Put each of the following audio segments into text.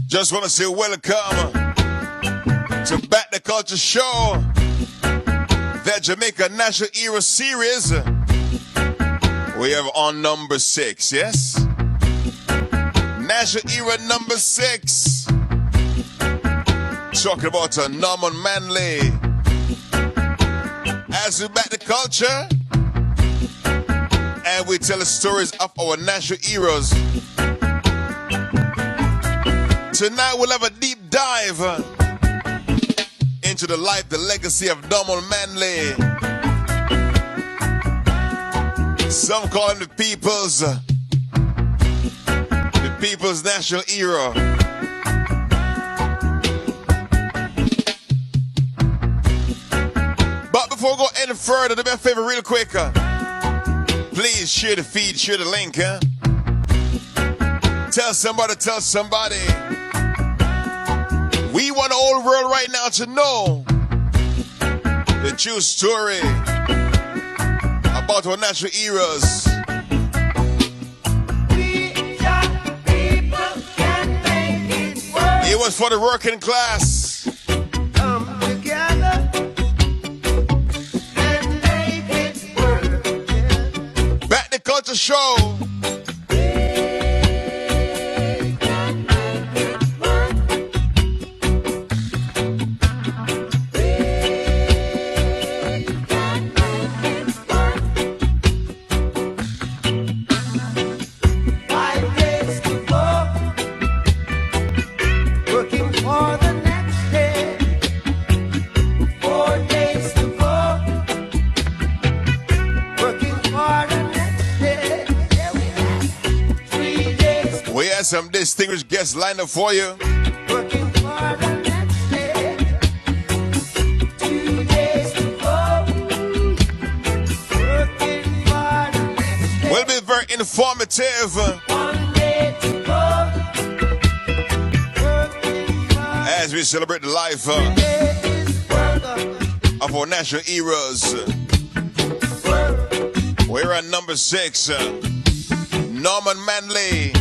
Just want to say welcome to Back the Culture Show, the Jamaica National Hero series. We have on number 6, yes? National Hero number 6. Talking about Norman Manley. As we back the culture, and we tell the stories of our national heroes. Tonight we'll have a deep dive into the life, the legacy of Norman Manley. Some call him the people's national hero. But before we go any further, do me a favor real quick. Please share the feed, share the link. Tell somebody. We want the whole world right now to know the true story about our national heroes. It was for the working class. Come together and make it work. Back the Culture Show. Some distinguished guests lined up for you. Working for the next day. 2 days to go. Working for the next day. Will be very informative. 1 day to go. As we celebrate the life of our national heroes. We're at number 6. Norman Manley.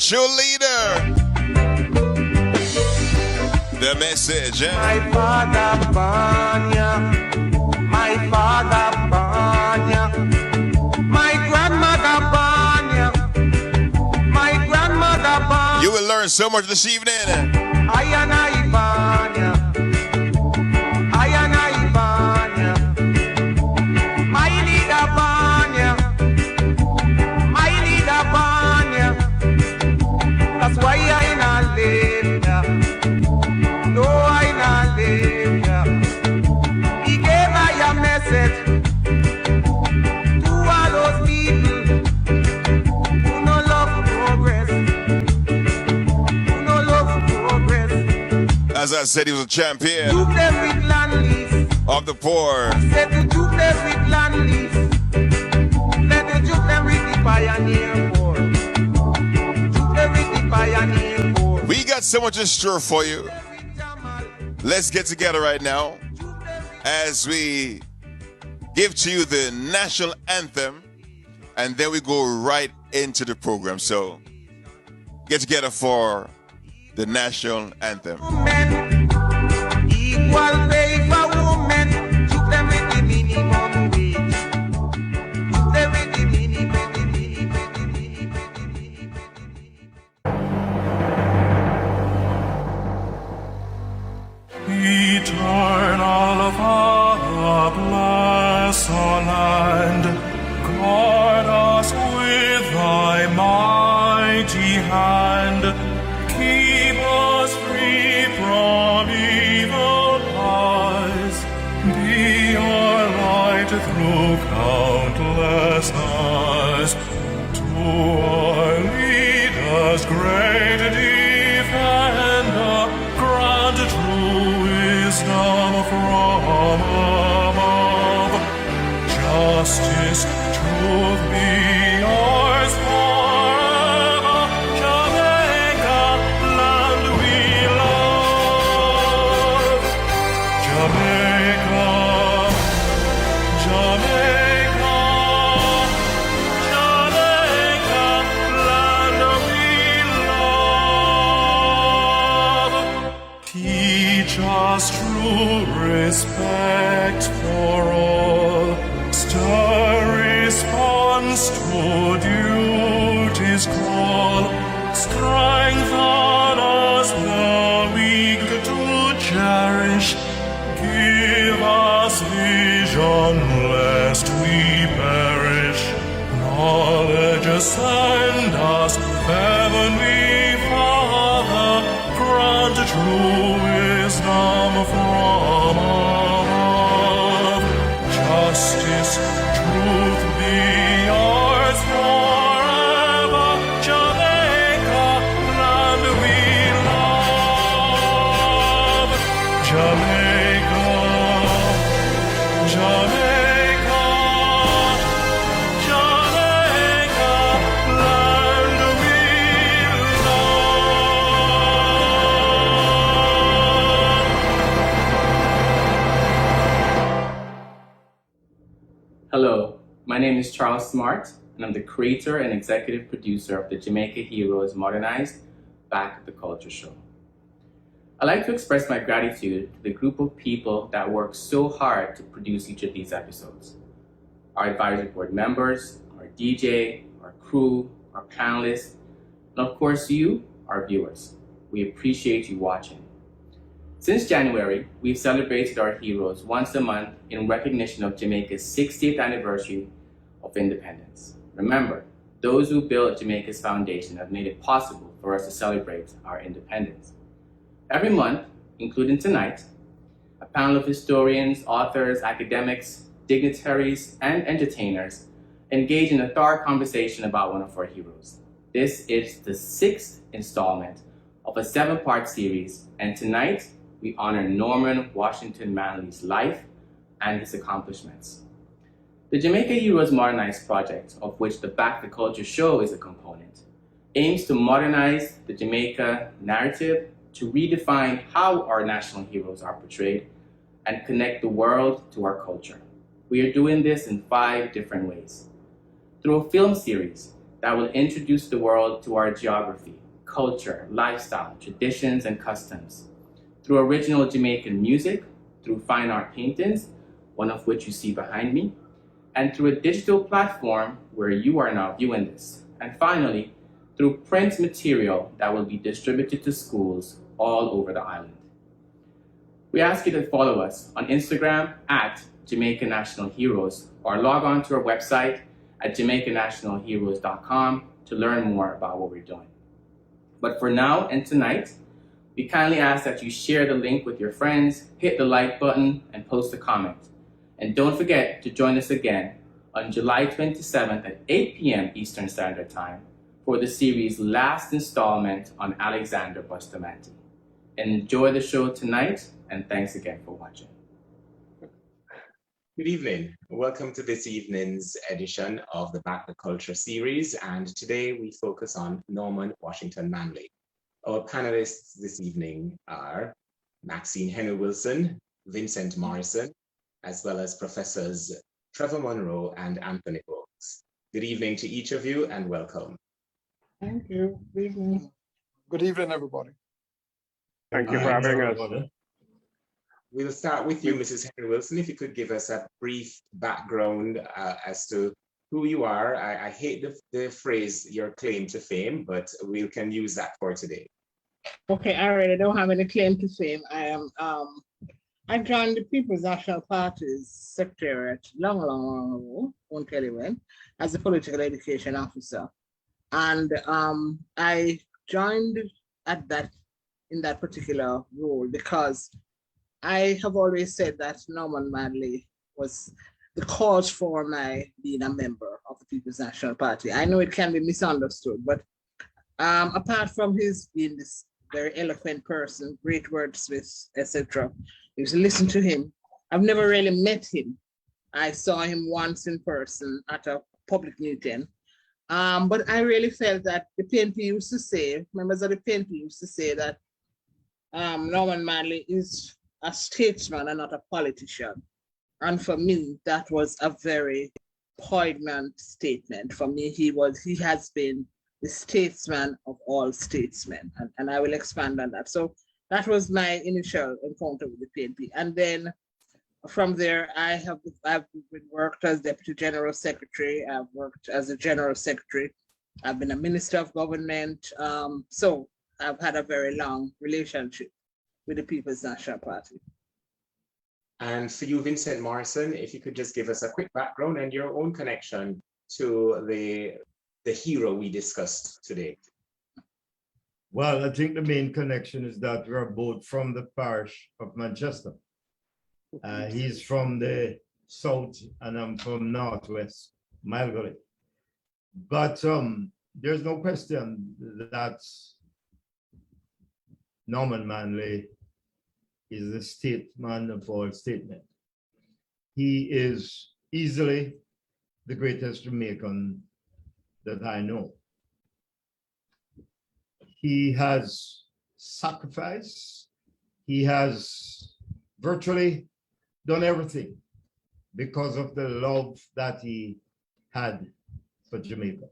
Your leader, the message. My father Banya, my father Banya, my grandmother Banya, my grandmother Banya. You will learn so much this evening. Ayana Banya, Ayana Banya, my leader Banya, my leader Banya. That's why I not live, yeah. No, I not live, yeah. He gave me a message to all those people who no love progress, who no love progress. As I said, he was a champion Juke them with land lease. of the poor. Said to juke them with land lease. Let them juke them with the pioneer poor. Juke them with the pioneer poor. We got so much in store for you. Let's get together right now as we give to you the national anthem, and then we go right into the program. So get together for the national anthem. Women, equal pay for women. Juke them with the minimum wage. Juke them with the minimum wage. Eternal Father, bless our land. Guard us with thy mighty hand. Keep us free from evil eyes. Be our light through countless eyes. To our leaders, great defender, grant true wisdom from above. Justice, truth be ours forever. Jamaica, land we love. to duty's call. Strengthen us the weak to cherish. Give us vision lest we perish. Knowledge ascend us, heavenly Father. Grant true wisdom from above. Justice, truth be ours forever. Jamaica, land we love. Jamaica, Jamaica, Jamaica, land we love. Hello, my name is Charles Smart, and I'm the creator and executive producer of the Jamaica Heroes Modernized Back the Culture Show. I'd like to express my gratitude to the group of people that work so hard to produce each of these episodes. Our advisory board members, our DJ, our crew, our panelists, and of course you, our viewers. We appreciate you watching. Since January, we've celebrated our heroes once a month in recognition of Jamaica's 60th anniversary of independence. Remember, those who built Jamaica's foundation have made it possible for us to celebrate our independence. Every month, including tonight, a panel of historians, authors, academics, dignitaries, and entertainers engage in a thorough conversation about one of our heroes. This is the 6th installment of a 7-part series, and tonight we honor Norman Washington Manley's life and his accomplishments. The Jamaica Heroes Modernized project, of which the Back the Culture show is a component, aims to modernize the Jamaica narrative, to redefine how our national heroes are portrayed, and connect the world to our culture. We are doing this in 5 different ways. Through a film series that will introduce the world to our geography, culture, lifestyle, traditions, and customs. Through original Jamaican music, through fine art paintings, one of which you see behind me, and through a digital platform where you are now viewing this. And finally, through print material that will be distributed to schools all over the island. We ask you to follow us on Instagram at Jamaica National Heroes, or log on to our website at JamaicaNationalHeroes.com to learn more about what we're doing. But for now and tonight, we kindly ask that you share the link with your friends, hit the like button, and post a comment. And don't forget to join us again on July 27th at 8 p.m. Eastern Standard Time for the series' last installment on Alexander Bustamante. Enjoy the show tonight, and thanks again for watching. Good evening. Welcome to this evening's edition of the Back the Culture series, and today we focus on Norman Washington Manley. Our panelists this evening are Maxine Henry Wilson, Vincent Morrison, as well as Professors Trevor Monroe and Anthony Oakes. Good evening to each of you and welcome. Thank you. Good evening. Good evening, everybody. Thank you for having us. We'll start with you, Mrs. Henry Wilson. If you could give us a brief background as to who you are. I hate the phrase, your claim to fame, but we can use that for today. Okay, I really don't have any claim to fame. I joined the People's National Party's secretariat long ago, won't tell you when, as a political education officer. And I joined in that particular role because I have always said that Norman Manley was the cause for my being a member of the People's National Party. I know it can be misunderstood, but apart from his being this very eloquent person, great wordsmith, etc., you should listen to him. I've never really met him. I saw him once in person at a public meeting. But I really felt that the PNP used to say, members of the PNP used to say that Norman Manley is a statesman and not a politician. And for me, that was a very poignant statement. For me, he has been the statesman of all statesmen, and I will expand on that. So that was my initial encounter with the PNP. And then From there, I've worked as Deputy General Secretary. I've worked as a General Secretary. I've been a Minister of Government. So I've had a very long relationship with the People's National Party. And for you, Vincent Morrison, if you could just give us a quick background and your own connection to the hero we discussed today. Well, I think the main connection is that we're both from the parish of Manchester. He's from the south and I'm from northwest, Malgally. But there's no question that Norman Manley is the statesman of all statesmen. He is easily the greatest Jamaican that I know. He has sacrificed. He has virtually done everything because of the love that he had for Jamaica.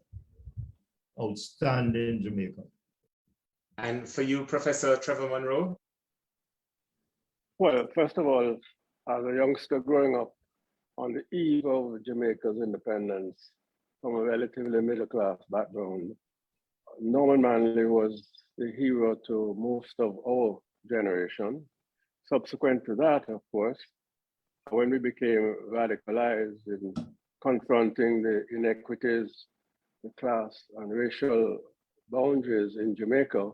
Outstanding Jamaica. And for you, Professor Trevor Monroe? Well, first of all, as a youngster growing up on the eve of Jamaica's independence from a relatively middle-class background, Norman Manley was the hero to most of our generation. Subsequent to that, of course, when we became radicalized in confronting the inequities, the class and racial boundaries in Jamaica,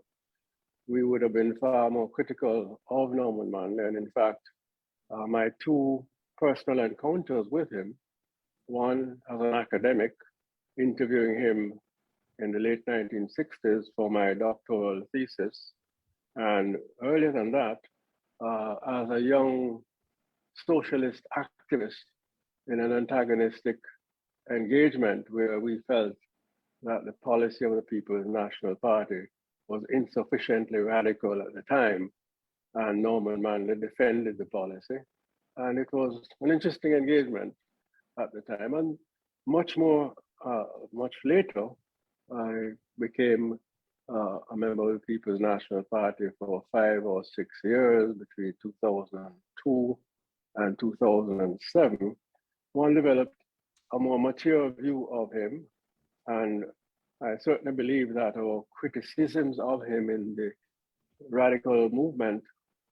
we would have been far more critical of Norman Manley. And in fact, my two personal encounters with him, one as an academic, interviewing him in the late 1960s for my doctoral thesis. And earlier than that, as a young socialist activist in an antagonistic engagement where we felt that the policy of the People's National Party was insufficiently radical at the time, and Norman Manley defended the policy. And it was an interesting engagement at the time. And much later, I became a member of the People's National Party for 5 or 6 years between 2002 and 2007. One developed a more mature view of him, and I certainly believe that our criticisms of him in the radical movement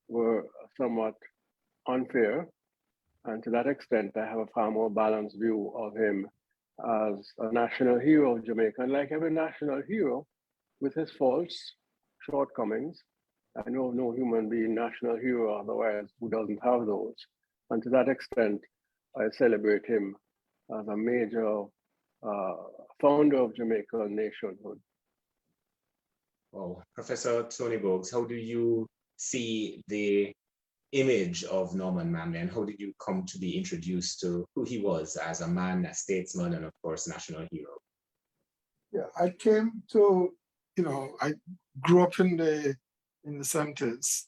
were somewhat unfair. And to that extent, I have a far more balanced view of him as a national hero of Jamaica. And like every national hero, with his faults, shortcomings, I know no human being national hero otherwise who doesn't have those. And to that extent, I celebrate him as a major founder of Jamaican nationhood. Well, Professor Tony Bogues, how do you see the image of Norman Manley, and how did you come to be introduced to who he was as a man, a statesman, and of course, national hero? Yeah, I came to, I grew up in the 70s,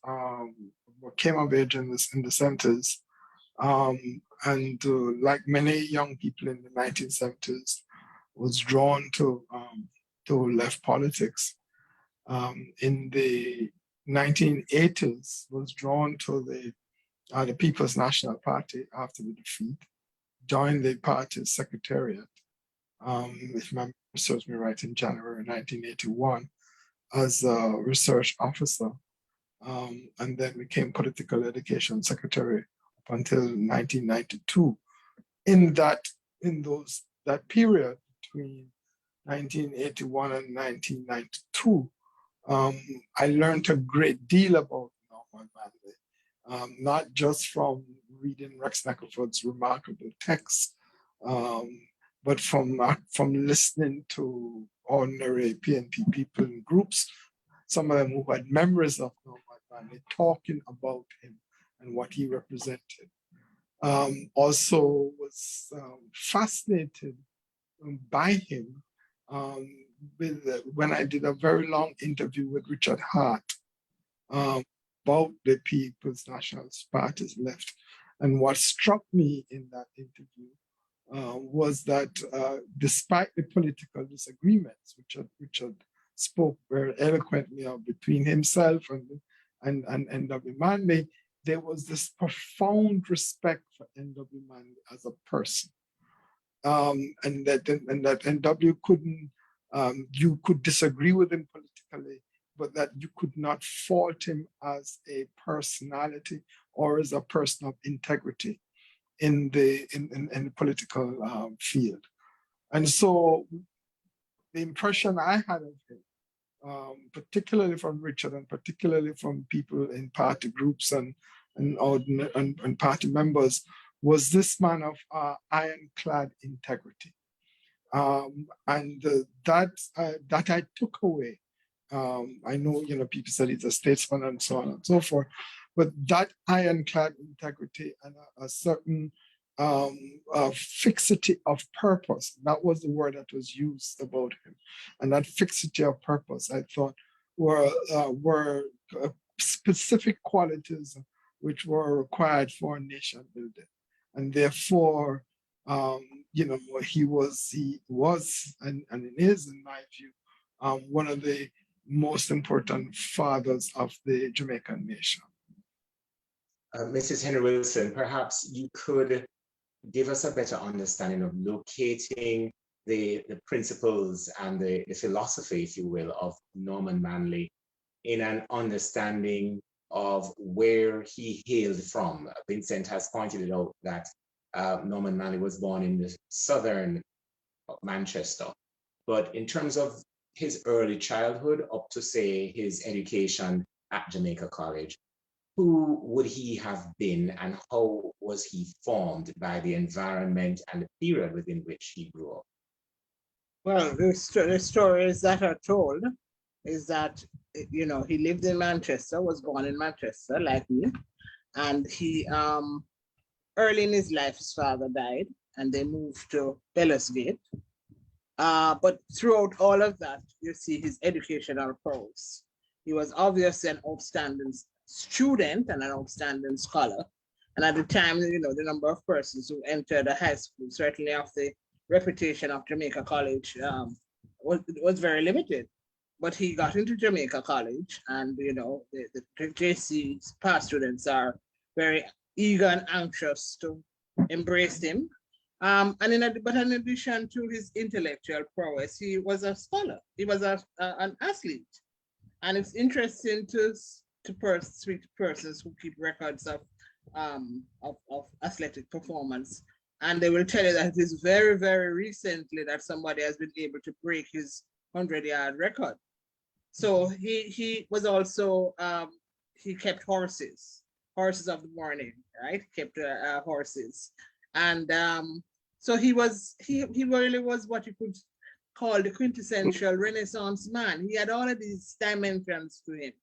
came of age in the 70s, and like many young people in the 1970s, was drawn to left politics. In the 1980s, was drawn to the People's National Party after the defeat, joined the party's secretariat, if my memory serves me right, in January 1981 as a research officer, and then became political education secretary up until 1992. In that period between 1981 and 1992, I learned a great deal about Norman Manley, not just from reading Rex Knuckleford's remarkable texts, but from listening to ordinary PNP people in groups, some of them who had memories of Norman Manley, talking about him and what he represented. Also was fascinated by him when I did a very long interview with Richard Hart about the People's National Party's left. And what struck me in that interview was that despite the political disagreements, which Richard spoke very eloquently of between himself and W. Manley, there was this profound respect for N.W. Manley as a person. And that N.W. couldn't, you could disagree with him politically, but that you could not fault him as a personality or as a person of integrity in the political field. And so the impression I had of him, particularly from Richard and particularly from people in party groups and party members, was this man of ironclad integrity. That I took away. I know, people said he's a statesman and so on and so forth, but that ironclad integrity and a certain fixity of purpose, that was the word that was used about him. And that fixity of purpose, I thought, were specific qualities which were required for nation building. And therefore, he was and is, in my view, one of the most important fathers of the Jamaican nation. Mrs. Henry Wilson, perhaps you could give us a better understanding of locating the principles and the philosophy, if you will, of Norman Manley in an understanding of where he hailed from. Vincent has pointed it out that Norman Manley was born in the southern Manchester, but in terms of his early childhood up to, say, his education at Jamaica College, who would he have been and how was he formed by the environment and the period within which he grew up? Well, the stories that are told is that, he lived in Manchester, was born in Manchester like me, and he, early in his life, his father died and they moved to Bellersgate. But throughout all of that, you see his educational prowess. He was obviously an outstanding student and an outstanding scholar. And at the time, the number of persons who entered the high school, certainly of the reputation of Jamaica College, was very limited. But he got into Jamaica College, and the JC past students are very eager and anxious to embrace him. But in addition to his intellectual prowess, he was a scholar. He was an athlete, and it's interesting to speak to persons who keep records of athletic performance, and they will tell you that it is very, very recently that somebody has been able to break his 100-yard record. So he was also he kept horses of the morning, right? Kept horses, and so he really was what you could call the quintessential Renaissance man. He had all of these dimensions to him.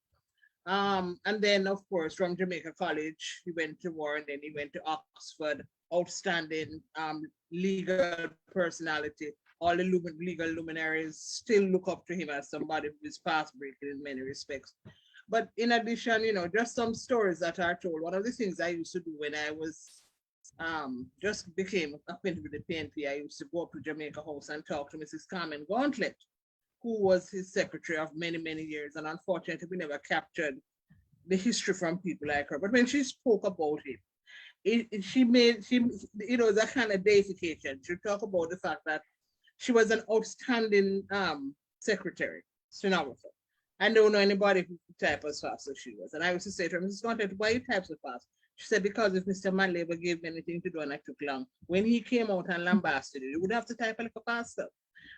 And then, of course, from Jamaica College, he went to war, and then he went to Oxford, outstanding legal personality. All the legal luminaries still look up to him as somebody who is path-breaking in many respects. But in addition, just some stories that are told. One of the things I used to do when I was just became acquainted with the PNP, I used to go up to Jamaica House and talk to Mrs. Carmen Gauntlet, who was his secretary of many, many years. And unfortunately, we never captured the history from people like her. But when she spoke about him, she made that kind of deification. She talked about the fact that she was an outstanding secretary, stenographer. I don't know anybody who could type as fast as she was. And I used to say to her, Mrs. Gauntlet, why you type so fast? She said, because if Mr. Manley ever gave me anything to do and I took long, when he came out and lambasted it, you would have to type a little faster.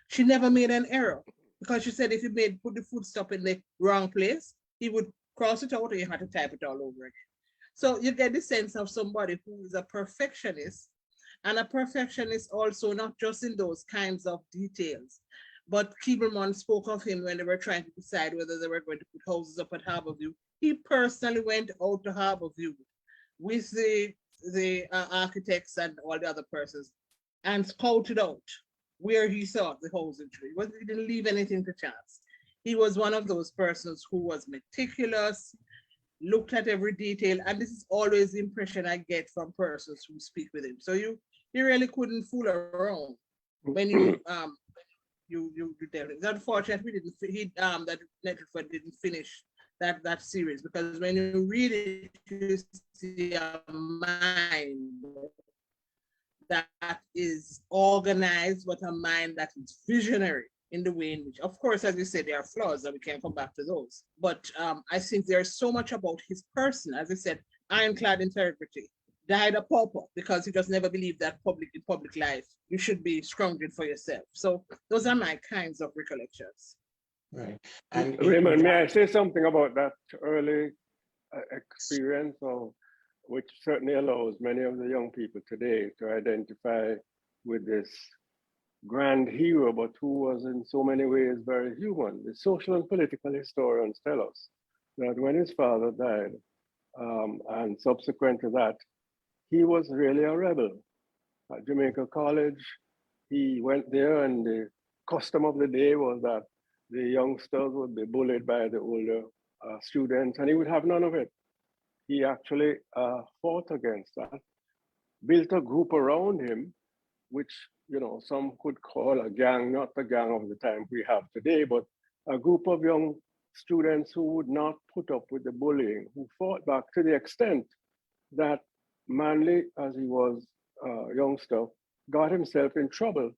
She never made an error, because she said if you put the foot stop in the wrong place, he would cross it out and you had to type it all over again. So you get the sense of somebody who is a perfectionist, and a perfectionist also not just in those kinds of details. But Keebleman spoke of him when they were trying to decide whether they were going to put houses up at Harborview. He personally went out to Harborview with the architects and all the other persons and scouted out where he thought the housing should be. He didn't leave anything to chance. He was one of those persons who was meticulous, looked at every detail, and this is always the impression I get from persons who speak with him. So you really couldn't fool around when you dealt with it. Unfortunately, that Nettleford didn't finish that series, because when you read it, you see a mind that is organized, but a mind that is visionary in the way in which, of course, as you said, there are flaws, and we can come back to those. But I think there's so much about his person, as I said, ironclad integrity, died a pauper because he just never believed that in public life you should be scrounging for yourself. So those are my kinds of recollections. Right. And Raymond, may I say something about that early experience, of which certainly allows many of the young people today to identify with this grand hero, but who was in so many ways very human. The social and political historians tell us that when his father died, and subsequent to that, he was really a rebel. At Jamaica College, he went there, and the custom of the day was that the youngsters would be bullied by the older students, and he would have none of it. He actually fought against that, built a group around him, which, you know, some could call a gang, not the gang of the time we have today, but a group of young students who would not put up with the bullying, who fought back to the extent that Manley, as he was a youngster, got himself in trouble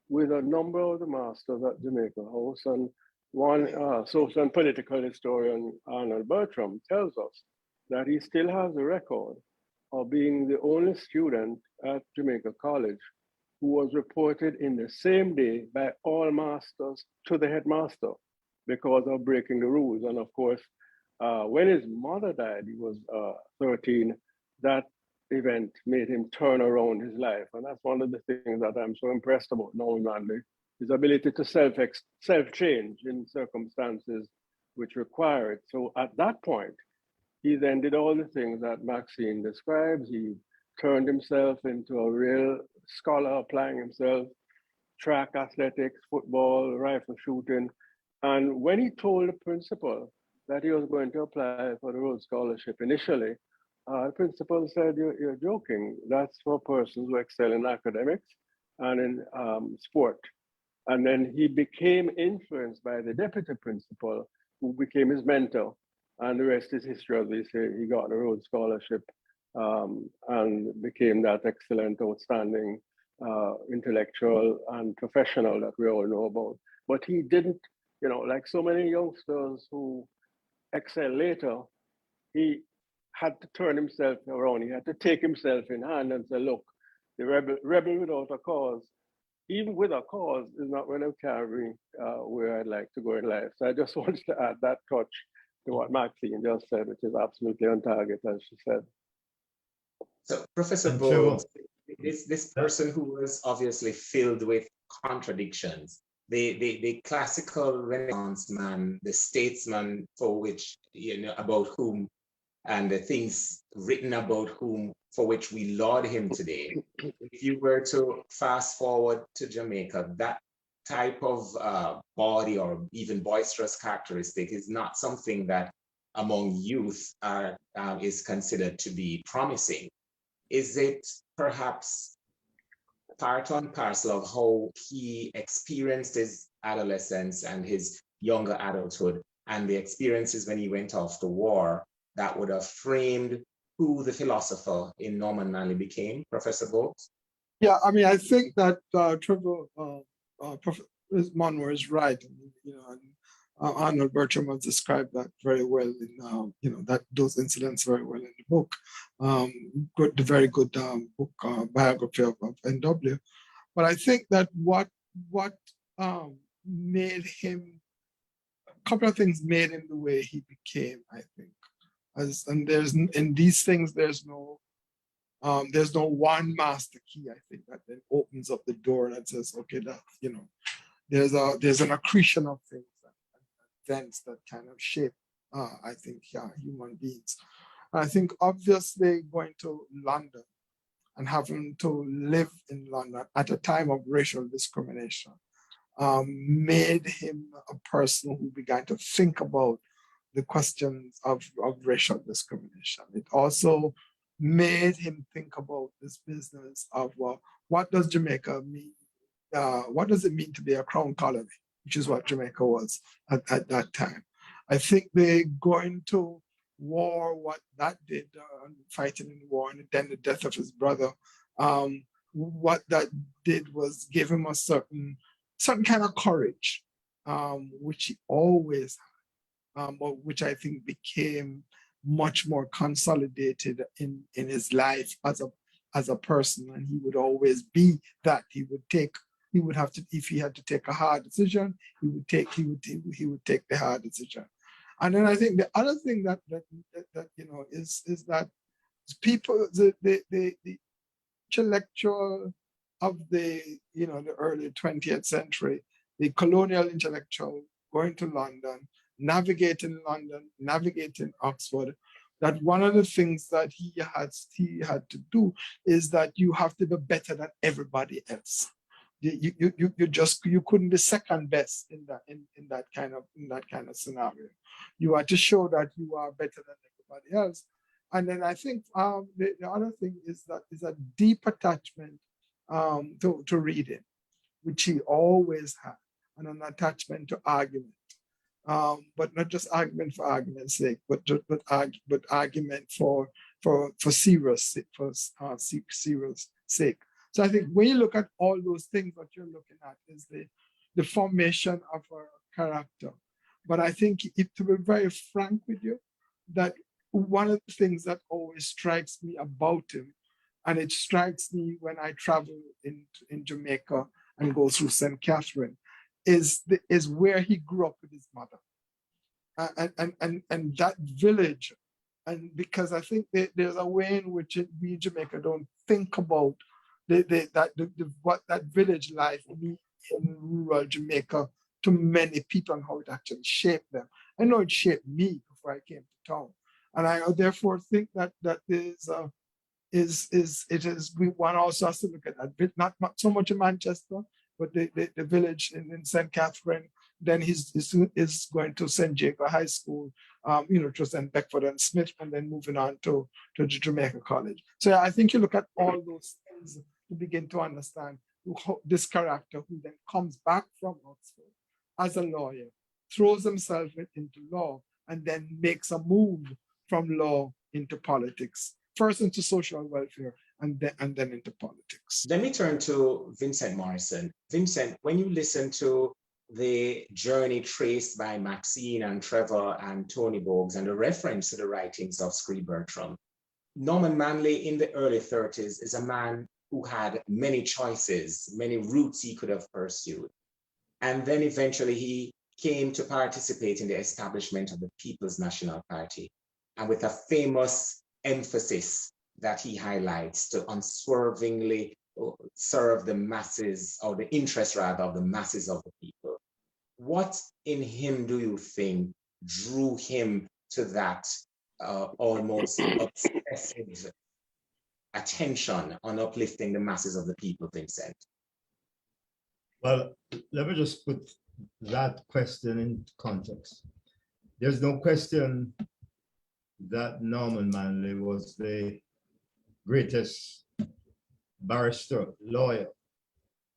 with a number of the masters at Jamaica House. And one social and political historian, Arnold Bertram, tells us that he still has a record of being the only student at Jamaica College who was reported in the same day by all masters to the headmaster because of breaking the rules. And of course, when his mother died, he was 13, that event made him turn around his life. And that's one of the things that I'm so impressed about Norman Manley, his ability to self-change in circumstances which require it. So at that point, he then did all the things that Maxine describes. He turned himself into a real scholar, applying himself, track, athletics, football, rifle shooting. And when he told the principal that he was going to apply for the Rhodes Scholarship initially, the principal said, you're joking. That's for persons who excel in academics and in sport. And then he became influenced by the deputy principal, who became his mentor. And the rest is history, as they say. He got the Rhodes Scholarship and became that excellent, outstanding intellectual and professional that we all know about. But he didn't, you know, like so many youngsters who excel later, he had to turn himself around. He had to take himself in hand and say, look, the rebel without a cause, even with a cause, is not going to carry where I'd like to go in life. So I just wanted to add that touch to what Maxine just said, which is absolutely on target, as she said. So Professor Bowles, this person who was obviously filled with contradictions, the classical Renaissance man, the statesman for which, you know, about whom, and the things written about whom, for which we laud him today. If you were to fast forward to Jamaica, that type of body or even boisterous characteristic is not something that among youth is considered to be promising. Is it perhaps part and parcel of how he experienced his adolescence and his younger adulthood and the experiences when he went off to war that would have framed who the philosopher in Norman Manley became, Professor Bowles? Yeah, I mean, I think that Professor Monroe is right. You know, and, Arnold Bertram has described that very well in, you know, that those incidents very well in the book. The very good book biography of N.W. But I think that what made him, a couple of things made him the way he became, I think. And there's in these things, there's no one master key, I think, that then opens up the door that says, okay, that, you know, there's an accretion of things and events that kind of shape, I think, human beings. And I think obviously going to London and having to live in London at a time of racial discrimination made him a person who began to think about the questions of racial discrimination. It also made him think about this business of what does Jamaica mean? What does it mean to be a crown colony, which is what Jamaica was at that time. I think they going to war, what that did, fighting in war, and then the death of his brother, what that did was give him a certain kind of courage, which he always had, but which I think became much more consolidated in his life as a person, and he would always be that. He would have to, if he had to take a hard decision, he would take the hard decision. And then I think the other thing that you know is that people, the intellectual of the, you know, the early 20th century, the colonial intellectual going to London, navigating Oxford, that one of the things that he had to do is that you have to be better than everybody else. You couldn't be second best in that kind of scenario. You had to show that you are better than everybody else. And then I think the other thing is a deep attachment to reading, which he always had, and an attachment to argument. But not just argument for argument's sake, but argument for serious sake. So I think when you look at all those things, what you're looking at is the formation of a character. But I think, to be very frank with you, that one of the things that always strikes me about him, and it strikes me when I travel in Jamaica and go through St. Catherine, is where he grew up with his mother, and that village. And because I think there's a way in which we in Jamaica don't think about what that village life means in rural Jamaica to many people and how it actually shaped them. I know it shaped me before I came to town, and I therefore think that one also has to look at that bit, not so much in Manchester, but the village in St. Catherine. Then he's going to St. Jacob High School, to St. Beckford and Smith, and then moving on to Jamaica College. So I think you look at all those things to begin to understand this character, who then comes back from Oxford as a lawyer, throws himself into law, and then makes a move from law into politics, first into social welfare, and then into politics. Let me turn to Vincent Morrison. Vincent, when you listen to the journey traced by Maxine and Trevor and Tony Bogues and the reference to the writings of Scree Bertram, Norman Manley in the early 30s is a man who had many choices, many routes he could have pursued. And then eventually he came to participate in the establishment of the People's National Party, and with a famous emphasis that he highlights to unswervingly serve the masses, or the interest rather of the masses of the people. What in him do you think drew him to that almost obsessive attention on uplifting the masses of the people, Vincent? Well, let me just put that question in context. There's no question that Norman Manley was the greatest barrister, lawyer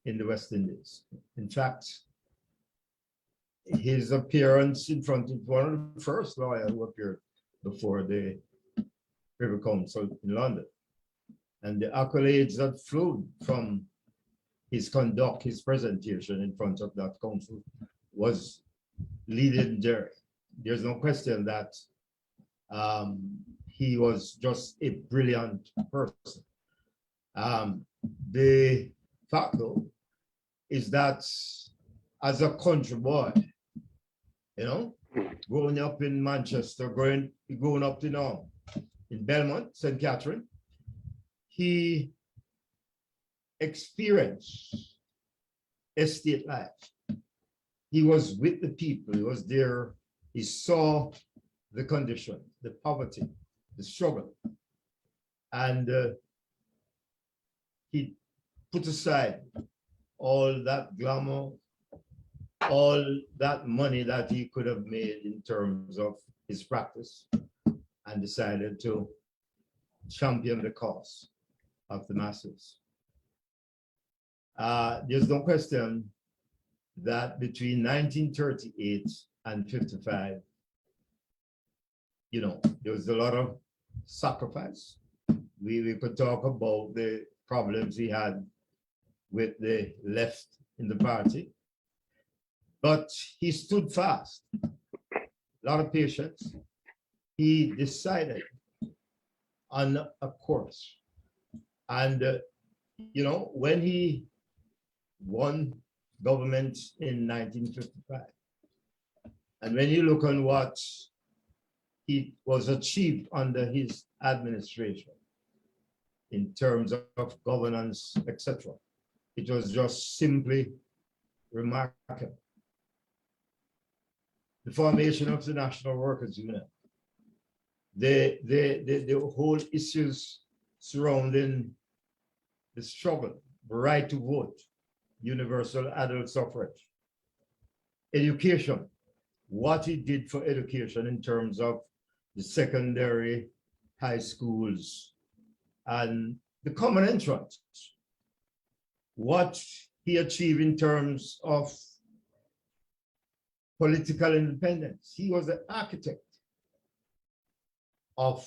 in the West Indies. In fact, his appearance in front of one of the first lawyers who appeared before the Privy Council in London. And the accolades that flowed from his conduct, his presentation in front of that council was legendary. There's no question that he was just a brilliant person. The fact, though, is that as a country boy, growing up in Manchester, growing up in Belmont, St. Catherine, he experienced estate life. He was with the people, he was there, he saw the condition, the poverty, the struggle. And he put aside all that glamour, all that money that he could have made in terms of his practice, and decided to champion the cause of the masses. There's no question that between 1938 and 55, you know, there was a lot of sacrifice. We could talk about the problems he had with the left in the party, but he stood fast. A lot of patience. He decided on a course. And, you know, when he won government in 1955, and when you look on what he was achieved under his administration in terms of governance, etc., it was just simply remarkable. The formation of the National Workers Union, the whole issues surrounding the struggle, the right to vote, universal adult suffrage, education, what he did for education in terms of the secondary, high schools, and the common entrance, what he achieved in terms of political independence. He was the architect of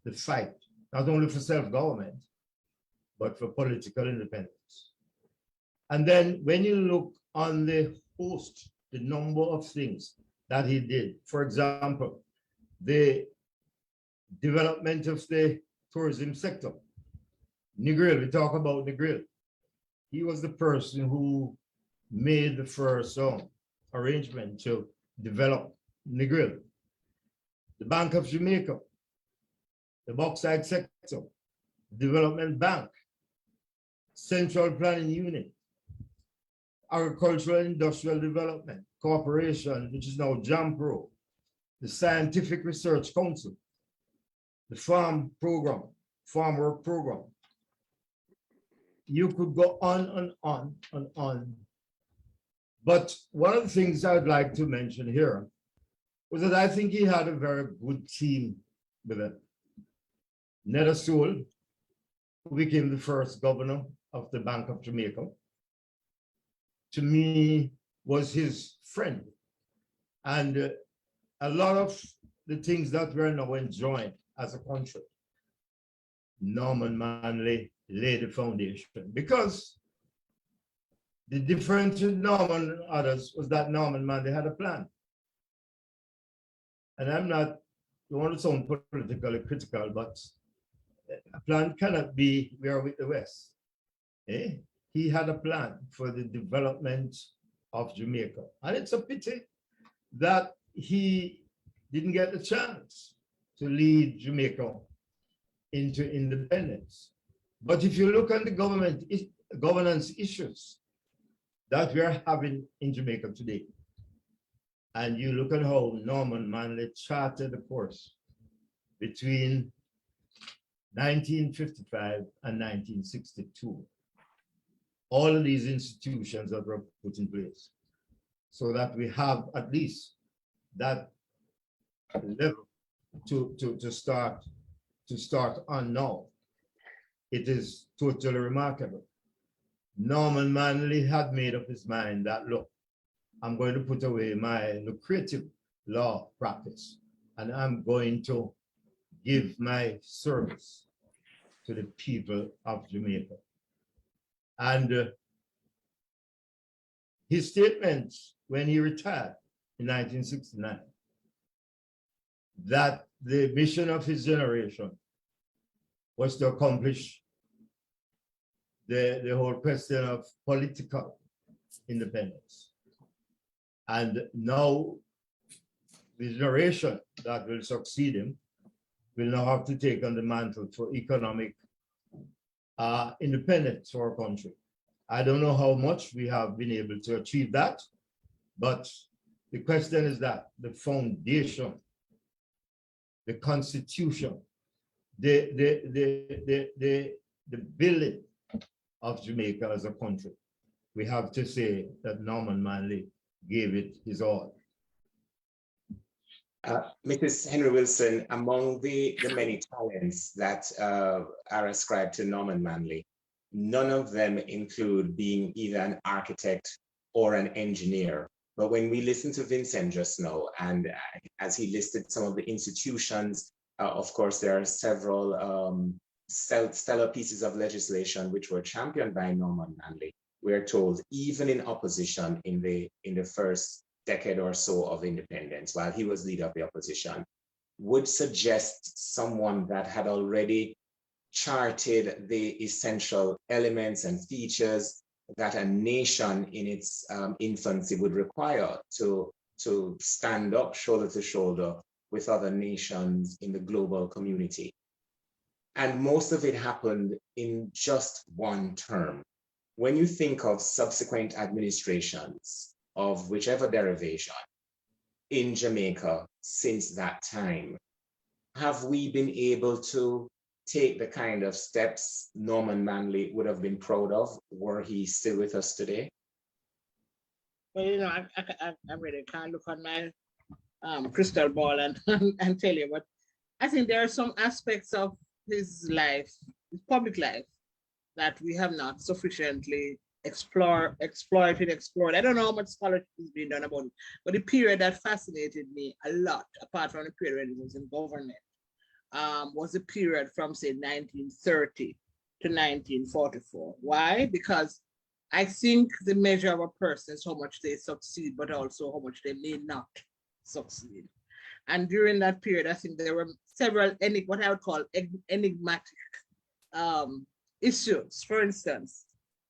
the fight, not only for self-government, but for political independence. And then when you look on the host, the number of things that he did, for example, the development of the tourism sector, Negril, we talk about Negril. He was the person who made the first arrangement to develop Negril. The Bank of Jamaica, the bauxite sector, Development Bank, Central Planning Unit, Agricultural Industrial Development Corporation, which is now JAMPRO, the Scientific Research Council, the Farm Program, Farm Work Program. You could go on and on and on. But one of the things I'd like to mention here was that I think he had a very good team with him. Neda Sewell, who became the first governor of the Bank of Jamaica, to me was his friend. And a lot of the things that we're now enjoying as a country, Norman Manley laid the foundation, because the difference with Norman and others was that Norman Manley had a plan. And I'm not, you want to sound politically critical, but a plan cannot be we are with the West. He had a plan for the development of Jamaica. And it's a pity that he didn't get the chance to lead Jamaica into independence. But if you look at the governance issues that we are having in Jamaica today, and you look at how Norman Manley charted the course between 1955 and 1962, all of these institutions that were put in place, so that we have at least that level to start on now. It is totally remarkable. Norman Manley had made up his mind that, look, I'm going to put away my lucrative law practice, and I'm going to give my service to the people of Jamaica. And his statement when he retired in 1969, that the mission of his generation was to accomplish the whole question of political independence. And now the generation that will succeed him will now have to take on the mantle for economic independence for our country. I don't know how much we have been able to achieve that, but the question is that the foundation, the constitution, the building of Jamaica as a country, we have to say that Norman Manley gave it his all. Mrs. Henry Wilson, among the many talents that are ascribed to Norman Manley, none of them include being either an architect or an engineer. But when we listen to Vincent just now, and as he listed some of the institutions, of course, there are several stellar pieces of legislation which were championed by Norman Manley. We're told even in opposition in the first decade or so of independence, while he was leader of the opposition, would suggest someone that had already charted the essential elements and features that a nation in its infancy would require to stand up shoulder to shoulder with other nations in the global community. And most of it happened in just one term. When you think of subsequent administrations of whichever derivation in Jamaica since that time, have we been able to take the kind of steps Norman Manley would have been proud of were he still with us today? Well, you know, I really can't look on my crystal ball and and tell you, but I think there are some aspects of his life, his public life, that we have not sufficiently explored. I don't know how much scholarship is being done about it, but the period that fascinated me a lot, apart from the period when he was in government, was a period from, say, 1930 to 1944. Why? Because I think the measure of a person is how much they succeed, but also how much they may not succeed. And during that period, I think there were several, what I would call enigmatic issues. For instance,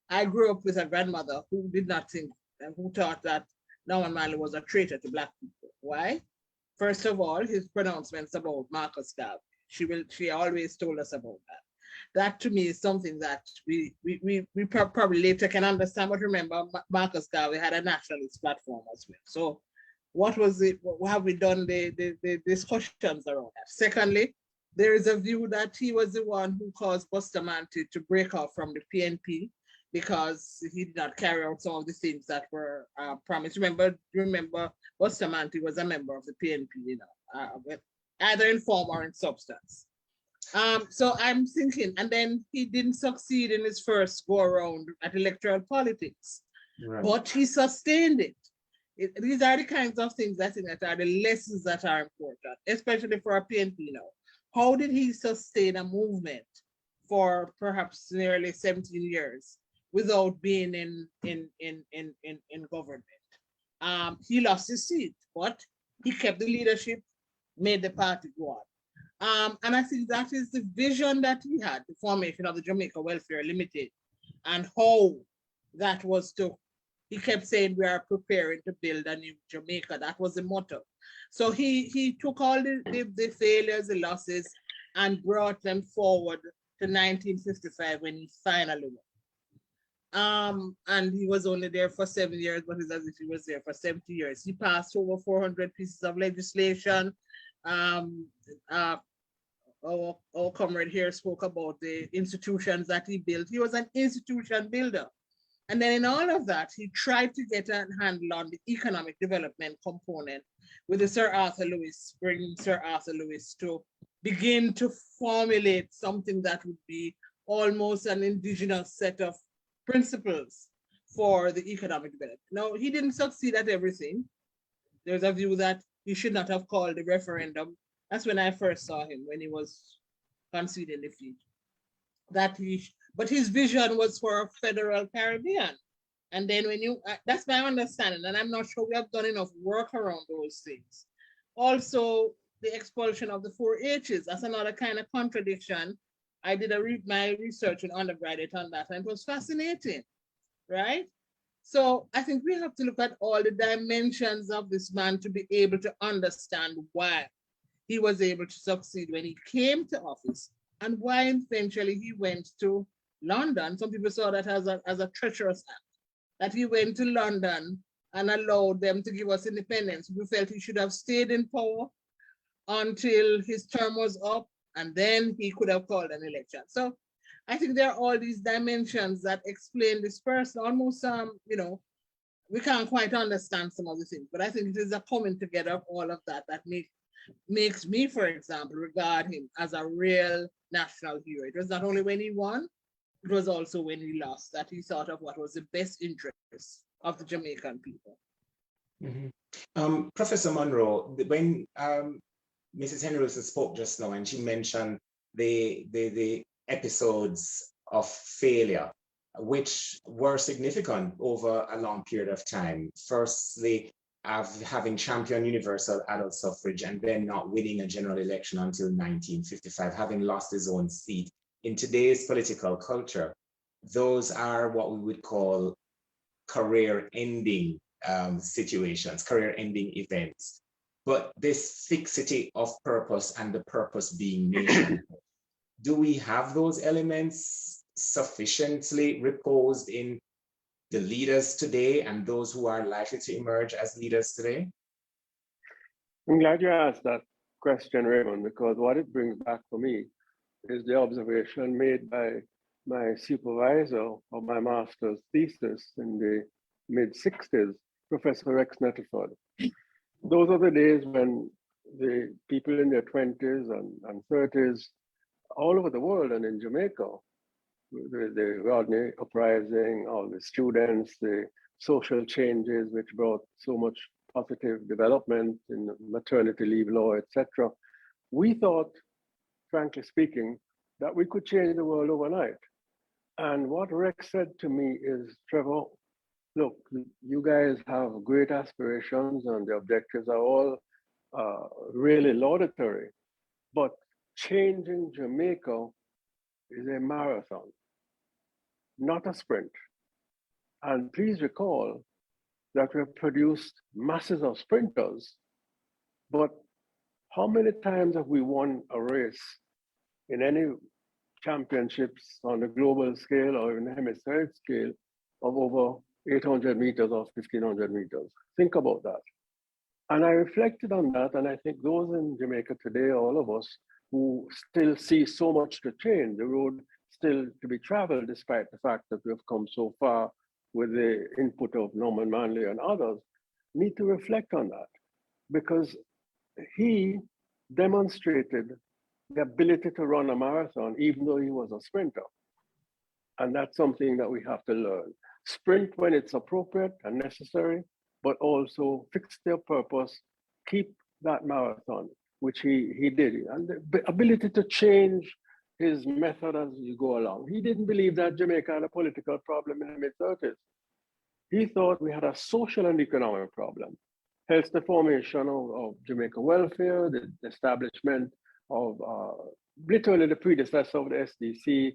I grew up with a grandmother who did not think, who thought that Norman Manley was a traitor to Black people. Why? First of all, his pronouncements about Marcus Garvey. She always told us about that. That to me is something that we probably later can understand. But remember, Marcus Garvey had a nationalist platform as well. So what was it? What have we done the discussions around that? Secondly, there is a view that he was the one who caused Bustamante to break off from the PNP because he did not carry out some of the things that were promised. Remember, Bustamante was a member of the PNP, you know, either in form or in substance. So I'm thinking, and then he didn't succeed in his first go around at electoral politics, right, but he sustained it. These are the kinds of things I think that are the lessons that are important, especially for a PNP now. How did he sustain a movement for perhaps nearly 17 years without being in government? He lost his seat, but he kept the leadership, made the party go on. And I think that is the vision that he had, the formation of the Jamaica Welfare Limited, and how that was to, he kept saying, we are preparing to build a new Jamaica. That was the motto. So he took all the failures, the losses, and brought them forward to 1955 when he finally won. And he was only there for 7 years, but it's as if he was there for 70 years. He passed over 400 pieces of legislation. Our comrade here spoke about the institutions that he built. He was an institution builder. And then in all of that, he tried to get a handle on the economic development component with the Sir Arthur Lewis, bringing Sir Arthur Lewis to begin to formulate something that would be almost an indigenous set of principles for the economic development. Now, he didn't succeed at everything. There's a view that he should not have called the referendum. That's when I first saw him, when he was conceding defeat. But his vision was for a federal Caribbean. And then that's my understanding, and I'm not sure we have done enough work around those things. Also, the expulsion of the 4 H's, that's another kind of contradiction. I did my research in undergraduate on that, and it was fascinating, right? So I think we have to look at all the dimensions of this man to be able to understand why he was able to succeed when he came to office, and why eventually he went to London. Some people saw that as a treacherous act, that he went to London and allowed them to give us independence. We felt he should have stayed in power until his term was up, and then he could have called an election. So I think there are all these dimensions that explain this person. Almost, we can't quite understand some of the things, but I think it is a coming together of all of that that makes me, for example, regard him as a real national hero. It was not only when he won, it was also when he lost that he thought of what was the best interest of the Jamaican people. Professor Monroe, when Mrs. Henry Wilson spoke just now, and she mentioned the episodes of failure, which were significant over a long period of time. Firstly, of having championed universal adult suffrage and then not winning a general election until 1955, having lost his own seat. In today's political culture, those are what we would call career-ending situations, career-ending events. But this fixity of purpose and the purpose being nation, do we have those elements sufficiently reposed in the leaders today and those who are likely to emerge as leaders today? I'm glad you asked that question, Raymond, because what it brings back for me is the observation made by my supervisor of my master's thesis in the mid-60s, Professor Rex Nettleford. Those are the days when the people in their 20s and 30s all over the world and in Jamaica, the Rodney uprising, all the students, the social changes which brought so much positive development in maternity leave law, etc. We thought, frankly speaking, that we could change the world overnight. And what Rex said to me is, Trevor, look, you guys have great aspirations and the objectives are all really laudatory, but changing Jamaica is a marathon, not a sprint. And please recall that we have produced masses of sprinters, but how many times have we won a race in any championships on the global scale or even the hemispheric scale of over 800 meters or 1500 meters? Think about that. And I reflected on that, and I think those in Jamaica today, all of us who still see so much to change, the road still to be traveled, despite the fact that we have come so far with the input of Norman Manley and others, need to reflect on that, because he demonstrated the ability to run a marathon, even though he was a sprinter. And that's something that we have to learn. Sprint when it's appropriate and necessary, but also fix their purpose, keep that marathon, which he did. And the ability to change his method as you go along. He didn't believe that Jamaica had a political problem in the mid-30s. He thought we had a social and economic problem. Hence the formation of Jamaica welfare, the establishment of literally the predecessor of the SDC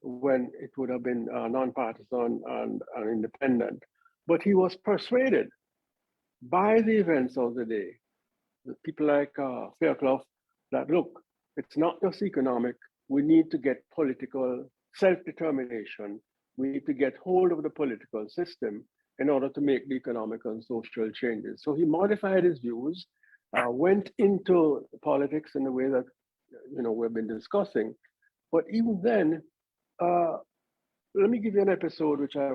when it would have been non-partisan and independent. But he was persuaded by the events of the day, the people like Fairclough, that look, it's not just economic, we need to get political self-determination, we need to get hold of the political system in order to make the economic and social changes. So he modified his views, went into politics in the way that we've been discussing. But even then, let me give you an episode which I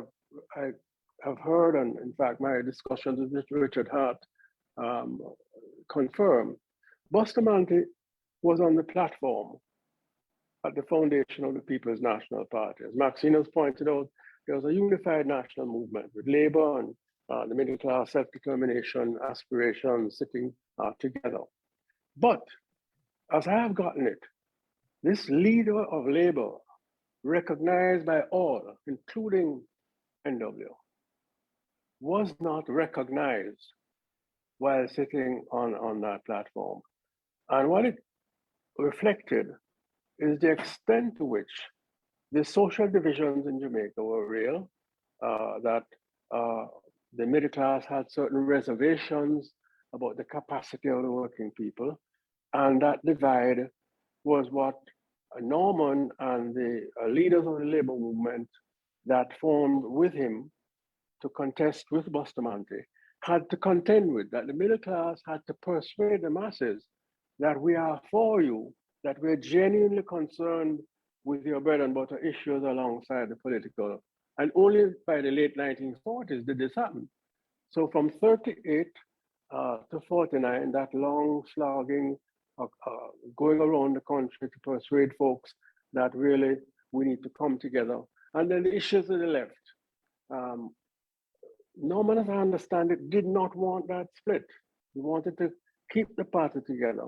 have heard, and in fact, my discussions with Richard Hart confirm. Bustamante was on the platform at the foundation of the People's National Party. As Maxine has pointed out, there was a unified national movement with labor and the middle class self-determination aspirations sitting together. But as I have gotten it, this leader of labor, recognized by all, including NW, was not recognized while sitting on that platform. And what it reflected is the extent to which the social divisions in Jamaica were real, that the middle class had certain reservations about the capacity of the working people. And that divide was what Norman and the leaders of the labor movement that formed with him to contest with Bustamante had to contend with, that the middle class had to persuade the masses that we are for you, that we're genuinely concerned with your bread and butter issues alongside the political. And only by the late 1940s did this happen. So from 38 to 49, that long slogging, going around the country to persuade folks that really we need to come together. And then the issues to the left. Norman, as I understand it, did not want that split. He wanted to keep the party together,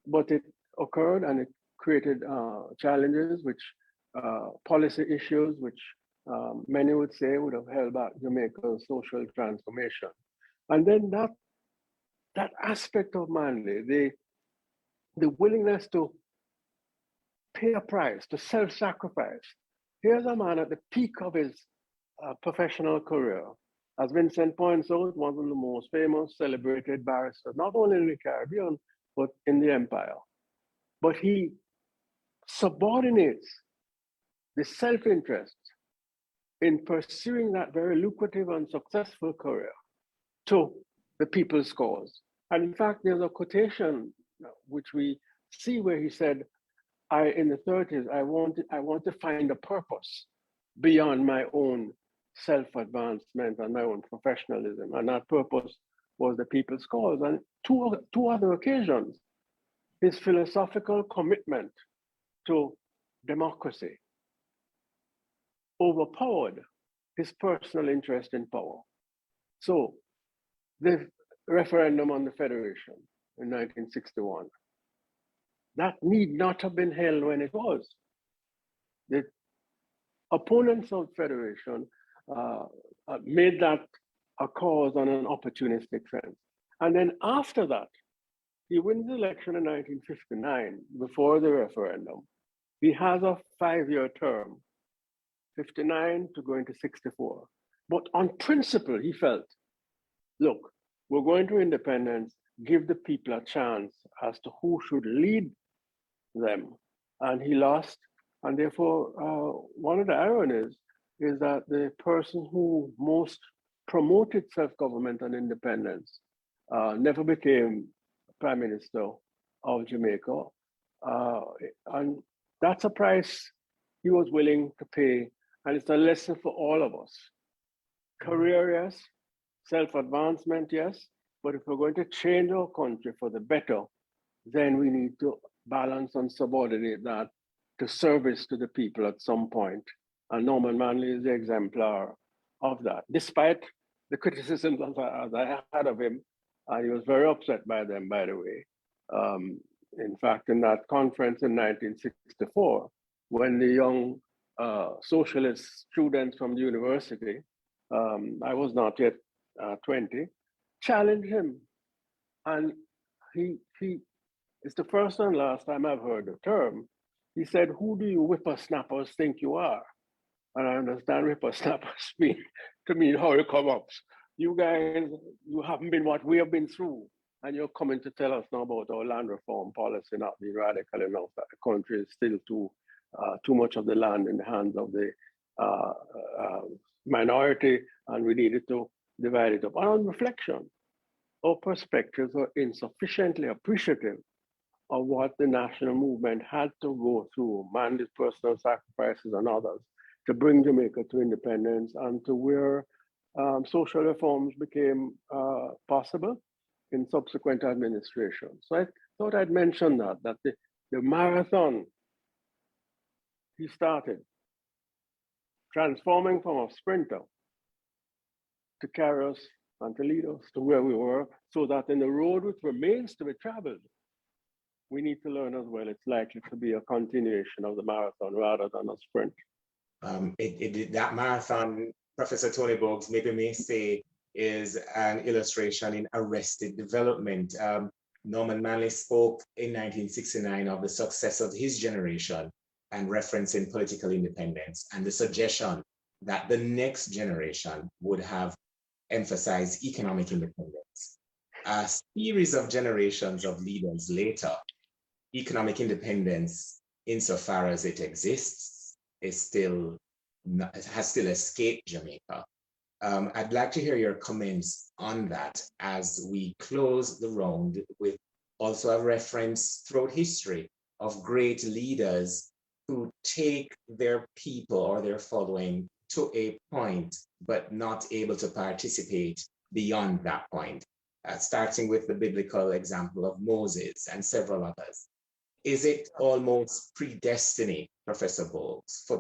but it occurred and it created challenges, which policy issues, which many would say would have held back Jamaica's social transformation. And then that aspect of Manley, the willingness to pay a price, to self-sacrifice. Here's a man at the peak of his professional career. As Vincent points out, one of the most famous, celebrated barristers, not only in the Caribbean, but in the empire. But he subordinates the self-interest in pursuing that very lucrative and successful career to the people's cause. And in fact, there's a quotation which we see where he said, in the 30s, I want to find a purpose beyond my own self-advancement and my own professionalism. And that purpose was the people's cause. And two other occasions, his philosophical commitment to democracy overpowered his personal interest in power. So the referendum on the Federation in 1961, that need not have been held when it was. The opponents of Federation made that a cause on an opportunistic sense. And then after that, he wins the election in 1959, before the referendum. He has a 5-year term, 59 to go into 64. But on principle, he felt, look, we're going to independence, give the people a chance as to who should lead them. And he lost. And therefore, one of the ironies is that the person who most promoted self-government and independence never became Prime Minister of Jamaica. And that's a price he was willing to pay. And it's a lesson for all of us. Career, yes. Self-advancement, yes. But if we're going to change our country for the better, then we need to balance and subordinate that to service to the people at some point. And Norman Manley is the exemplar of that, despite the criticisms as I had of him. He was very upset by them, by the way. In fact, in that conference in 1964, when the young socialist students from the university, I was not yet 20, challenged him. And he it's the first and last time I've heard the term. He said, who do you whippersnappers think you are? And I understand whippersnappers mean to mean hurry-come-ups. You guys, you haven't been what we have been through. And you're coming to tell us now about our land reform policy not being radical enough, that the country is still too much of the land in the hands of the minority, and we needed to divide it up. And on reflection, our perspectives are insufficiently appreciative of what the national movement had to go through, Manley's personal sacrifices and others, to bring Jamaica to independence and to where social reforms became possible in subsequent administrations. So I thought I'd mention that the marathon he started, transforming from a sprinter to carry us and to lead us to where we were, so that in the road which remains to be traveled, we need to learn as well. It's likely to be a continuation of the marathon rather than a sprint. That marathon, Professor Tony Boggs maybe may say, is an illustration in arrested development. Norman Manley spoke in 1969 of the success of his generation and referencing political independence and the suggestion that the next generation would have emphasized economic independence. A series of generations of leaders later, economic independence, insofar as it exists, is still not, it has still escaped Jamaica. I'd like to hear your comments on that as we close the round with also a reference throughout history of great leaders who take their people or their following to a point, but not able to participate beyond that point, starting with the biblical example of Moses and several others. Is it almost predestiny, Professor Boggs, for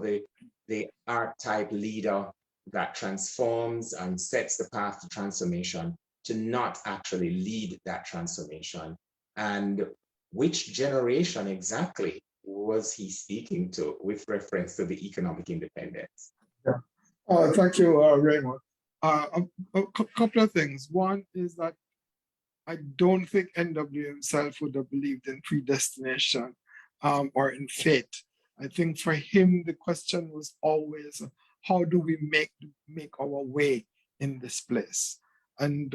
the archetype leader that transforms and sets the path to transformation to not actually lead that transformation? And which generation exactly was he speaking to with reference to the economic independence? Yeah. Thank you, Raymond. Couple of things. One is that I don't think NW himself would have believed in predestination or in fate. I think for him, the question was always, how do we make our way in this place? And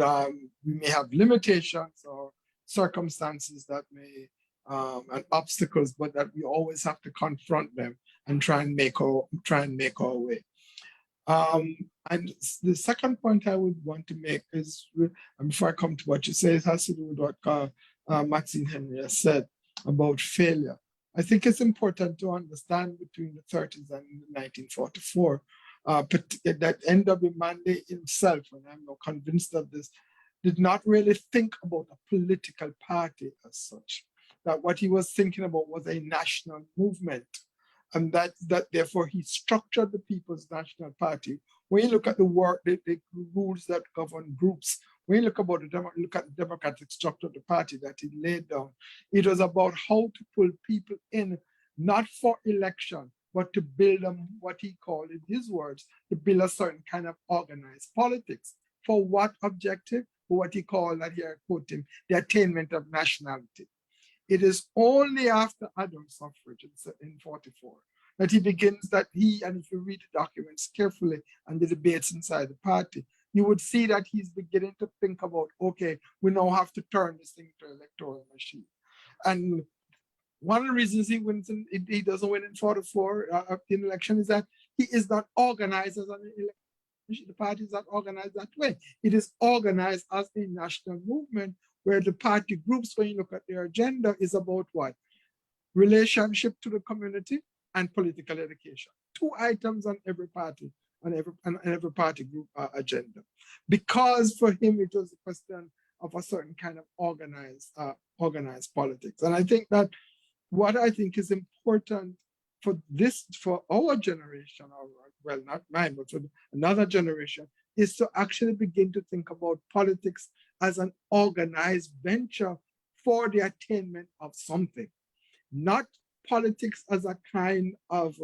we may have limitations or circumstances that may and obstacles, but that we always have to confront them and try and make our way. And the second point I would want to make is, and before I come to what you say, it has to do with what Maxine Henry has said about failure. I think it's important to understand between the 30s and 1944 that N.W. Manley himself, and I'm not convinced of this, did not really think about a political party as such. That what he was thinking about was a national movement. And that therefore he structured the People's National Party. When you look at the work, the rules that govern groups, when you look at the democratic structure of the party that he laid down, it was about how to pull people in, not for election, but to build them, what he called, in his words, to build a certain kind of organized politics. For what objective? For what he called, that here I quote him, the attainment of nationality. It is only after Adam's suffrage in 44 that he begins and if you read the documents carefully and the debates inside the party, you would see that he's beginning to think about, okay, we now have to turn this thing to an electoral machine. And one of the reasons he doesn't win in 44 in election is that he is not organized as an election. The party is not organized that way. It is organized as a national movement where the party groups, when you look at their agenda, is about what? Relationship to the community and political education. 2 items on every party, on every party group agenda. Because for him, it was a question of a certain kind of organized politics. And I think that what I think is important for our generation, or well, not mine, but for another generation, is to actually begin to think about politics as an organized venture for the attainment of something, not politics as a kind of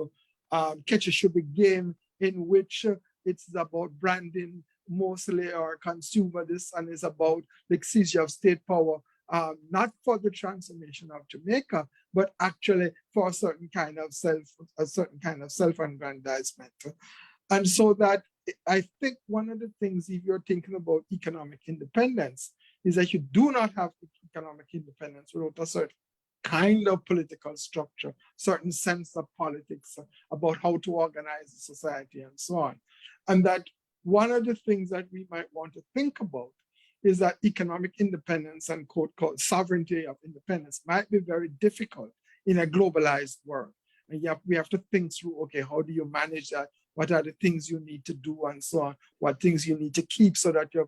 catch-a-sugar game in which it's about branding mostly or consumer this and is about the seizure of state power, not for the transformation of Jamaica, but actually for a certain kind of self-aggrandizement. And so that I think one of the things, if you're thinking about economic independence, is that you do not have economic independence without a certain kind of political structure, certain sense of politics about how to organize the society and so on. And that one of the things that we might want to think about is that economic independence and quote sovereignty of independence might be very difficult in a globalized world. And we have to think through, okay, how do you manage that? What are the things you need to do and so on? What things you need to keep so that your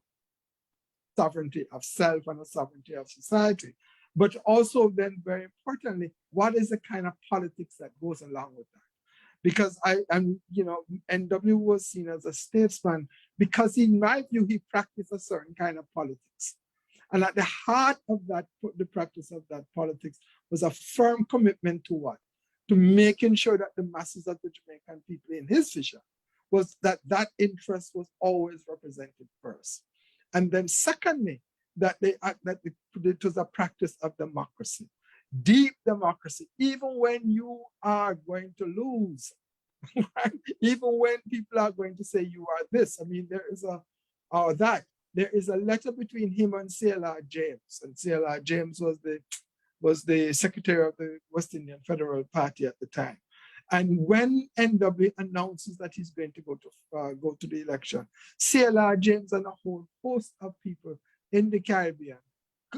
sovereignty of self and the sovereignty of society. But also then very importantly, what is the kind of politics that goes along with that? Because NW was seen as a statesman because in my view, he practiced a certain kind of politics. And at the heart of that, the practice of that politics was a firm commitment to what? To making sure that the masses of the Jamaican people in his vision was that interest was always represented first. And then secondly, that it was a practice of democracy, deep democracy, even when you are going to lose, right? Even when people are going to say you are this. I mean, there is a letter between him and C.L.R. James, and C.L.R. James was the secretary of the West Indian Federal Party at the time. And when NW announces that he's going to go to the election, C.L.R. James and a whole host of people in the Caribbean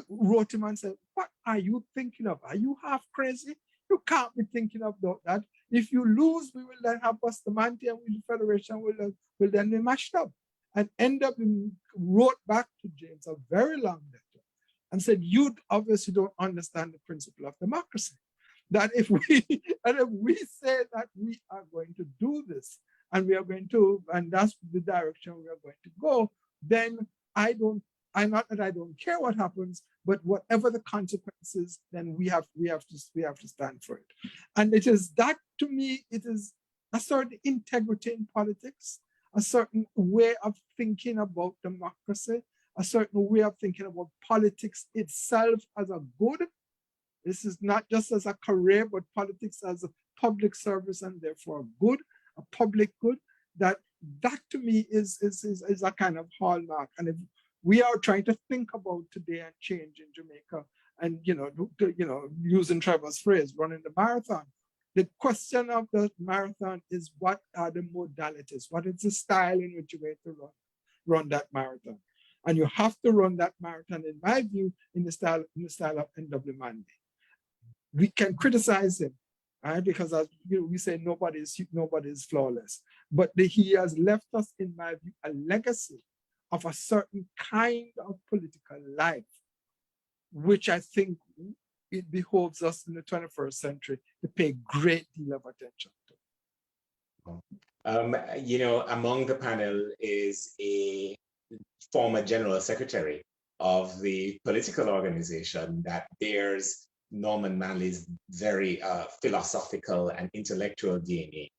wrote him and said, what are you thinking of? Are you half crazy? You can't be thinking about that. If you lose, we will then have Bustamante and the Federation will then be mashed up. And NW wrote back to James a very long letter and said, you obviously don't understand the principle of democracy. That if we say that we are going to do this, and we are going to, and that's the direction we are going to go, then I'm not that I don't care what happens, but whatever the consequences, then we have to stand for it. And it is that, to me, it is a certain integrity in politics, a certain way of thinking about democracy, a certain way of thinking about politics itself as a good. This is not just as a career, but politics as a public service, and therefore good, a public good. That to me is a kind of hallmark. And if we are trying to think about today and change in Jamaica, and using Trevor's phrase, running the marathon. The question of the marathon is, what are the modalities? What is the style in which you're going to run that marathon? And you have to run that marathon, in my view, in the style of N.W. Manley. We can criticize him, right? Because as we say, nobody is flawless. But he has left us, in my view, a legacy of a certain kind of political life, which I think it behoves us in the 21st century to pay a great deal of attention to. Among the panel is a former general secretary of the political organization that bears Norman Manley's very philosophical and intellectual DNA.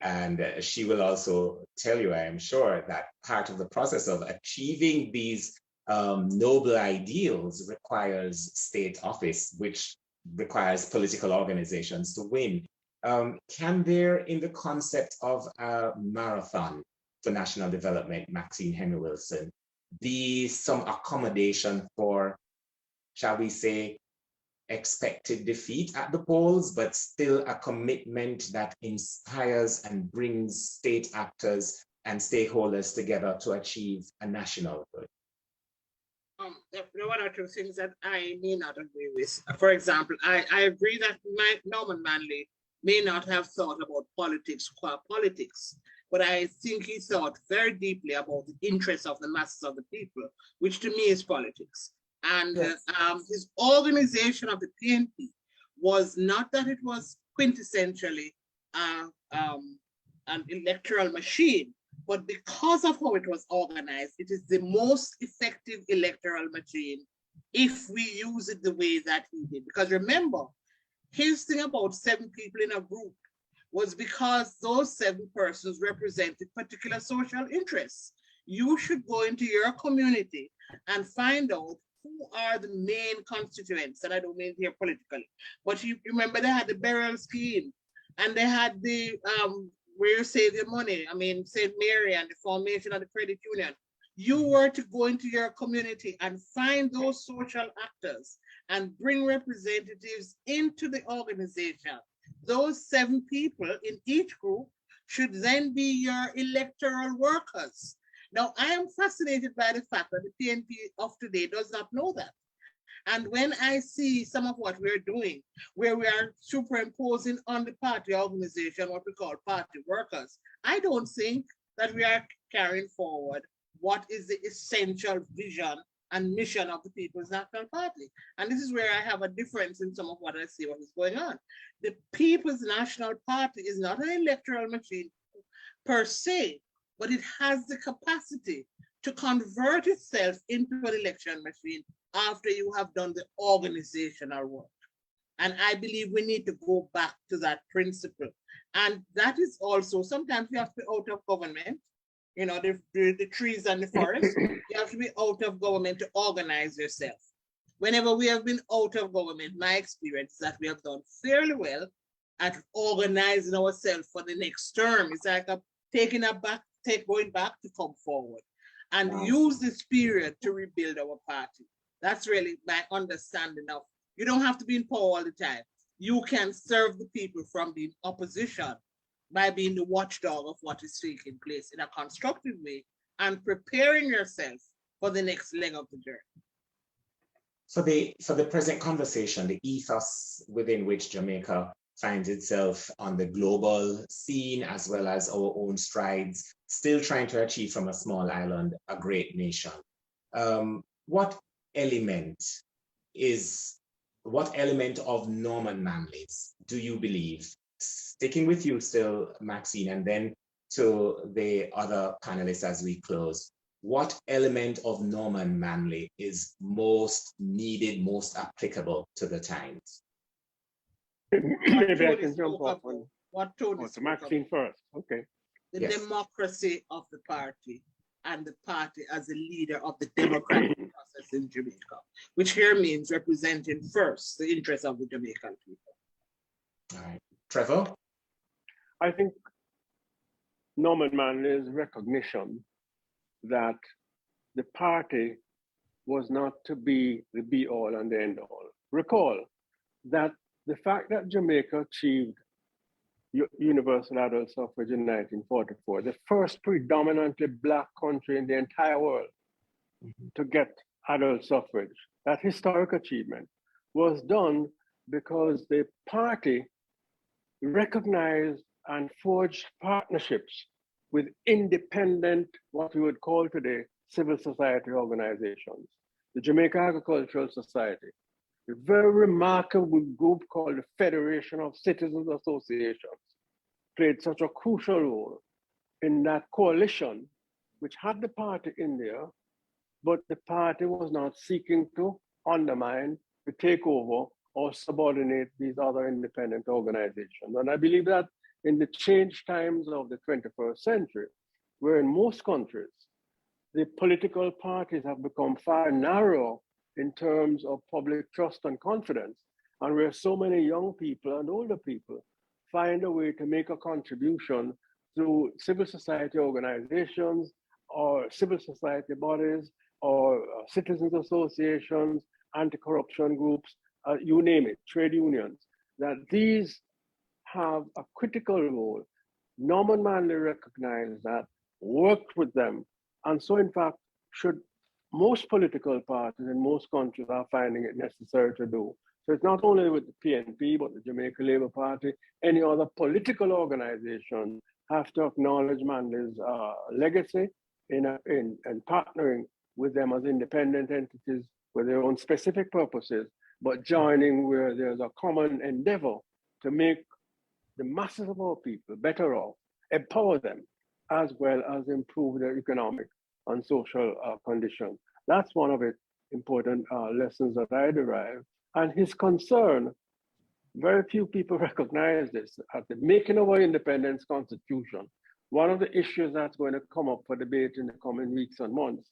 And she will also tell you, I am sure, that part of the process of achieving these noble ideals requires state office, which requires political organizations to win. Can there, in the concept of a marathon for national development, Maxine Henry Wilson, be some accommodation for, shall we say, expected defeat at the polls, but still a commitment that inspires and brings state actors and stakeholders together to achieve a national good? There are one or two things that I may not agree with. For example, I agree that Norman Manley may not have thought about politics qua politics, but I think he thought very deeply about the interests of the masses of the people, which to me is politics. And yes. His organization of the PNP was not that it was quintessentially an electoral machine, but because of how it was organized, it is the most effective electoral machine if we use it the way that he did. Because remember, his thing about 7 people in a group was because those 7 persons represented particular social interests. You should go into your community and find out who are the main constituents, and I don't mean here politically, but you remember they had the burial scheme, and they had the where you save your money, St. Mary, and the formation of the credit union. You were to go into your community and find those social actors and bring representatives into the organization. Those 7 people in each group should then be your electoral workers. Now, I am fascinated by the fact that the PNP of today does not know that. And when I see some of what we're doing, where we are superimposing on the party organization what we call party workers, I don't think that we are carrying forward what is the essential vision and mission of the People's National Party. And this is where I have a difference in some of what I see what is going on. The People's National Party is not an electoral machine per se, but it has the capacity to convert itself into an election machine after you have done the organizational work. And I believe we need to go back to that principle. And that is also, sometimes you have to be out of government, the trees and the forest, you have to be out of government to organize yourself. Whenever we have been out of government, my experience is that we have done fairly well at organizing ourselves for the next term. It's like going back to come forward and use this period to rebuild our party. That's really my understanding of, you don't have to be in power all the time. You can serve the people from the opposition by being the watchdog of what is taking place in a constructive way and preparing yourself for the next leg of the journey. For the present conversation, the ethos within which Jamaica finds itself on the global scene, as well as our own strides, still trying to achieve from a small island a great nation. What element of Norman Manley's do you believe, sticking with you still, Maxine, and then to the other panelists as we close. What element of Norman Manley is most needed, most applicable to the times? Maybe I can jump off on what Tony to spoke Maxine about, first. Okay. the Yes. democracy of the party and the party as a leader of the democratic process in Jamaica, which here means representing first the interests of the Jamaican people. All right. Trevor? I think Norman Manley's recognition that the party was not to be the be-all and the end-all. Recall that the fact that Jamaica achieved universal adult suffrage in 1944, the first predominantly Black country in the entire world to get adult suffrage, that historic achievement was done because the party recognized and forged partnerships with independent, what we would call today, civil society organizations. The Jamaica Agricultural Society, a very remarkable group called the Federation of Citizens Associations, played such a crucial role in that coalition, which had the party in there, but the party was not seeking to undermine, to take over, or subordinate these other independent organizations. And I believe that in the changed times of the 21st century, where in most countries, the political parties have become far narrower in terms of public trust and confidence, and where so many young people and older people find a way to make a contribution through civil society organizations or civil society bodies or citizens associations, anti-corruption groups, you name it, trade unions, that these have a critical role. Norman Manley recognized that, worked with them, and so in fact, should most political parties in most countries are finding it necessary to do. So it's not only with the PNP, but the Jamaica Labour Party, any other political organization have to acknowledge Manley's legacy in partnering with them as independent entities with their own specific purposes, but joining where there's a common endeavor to make the masses of our people better off, empower them, as well as improve their economic and social conditions. That's one of the important lessons that I derive. And his concern, very few people recognize this, at the making of our independence constitution, one of the issues that's going to come up for debate in the coming weeks and months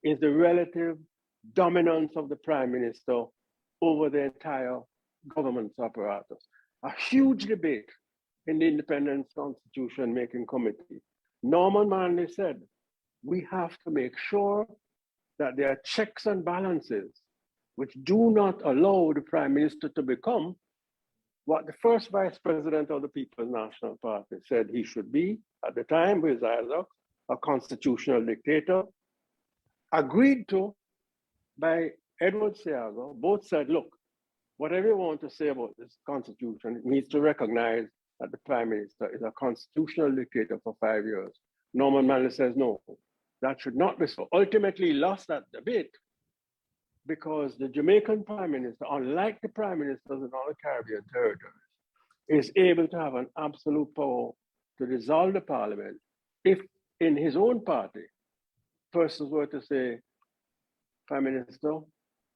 is the relative dominance of the Prime Minister over the entire government's apparatus. A huge debate in the Independence Constitution Making Committee. Norman Manley said, we have to make sure that there are checks and balances which do not allow the Prime Minister to become what the first Vice President of the People's National Party said he should be at the time, with Isaac, a constitutional dictator, agreed to by Edward Seago. Both said, look, whatever you want to say about this constitution, it needs to recognize that the Prime Minister is a constitutional dictator for 5 years. Norman Manley says, no, that should not be so. Ultimately, he lost that debate because the Jamaican Prime Minister, unlike the Prime Ministers in all the Caribbean territories, is able to have an absolute power to dissolve the Parliament if in his own party, persons were to say, Prime Minister,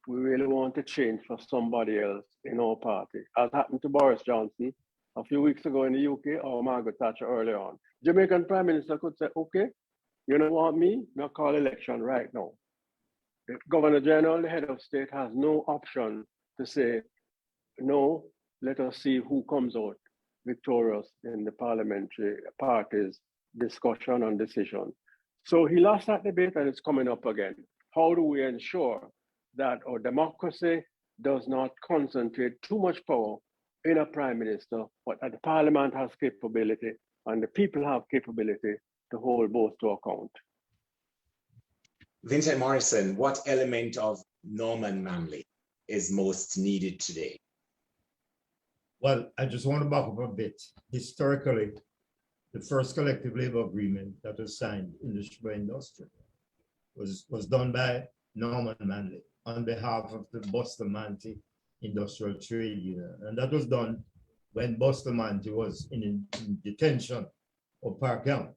we really want to change for somebody else in our party, as happened to Boris Johnson a few weeks ago in the UK or Margaret Thatcher earlier on. Jamaican Prime Minister could say, okay, you don't want me, now call election right now. The Governor General, the head of state, has no option to say, no, let us see who comes out victorious in the parliamentary party's discussion and decision. So he lost that debate and it's coming up again. How do we ensure that our democracy does not concentrate too much power in a prime minister, but that the parliament has capability and the people have capability to hold both to account? Vincent Morrison, what element of Norman Manley is most needed today? Well, I just want to back up a bit. Historically, the first collective labor agreement that was signed in the sugar industry was done by Norman Manley on behalf of the Bustamante Industrial Trade Union. And that was done when Bustamante was in detention or Park County.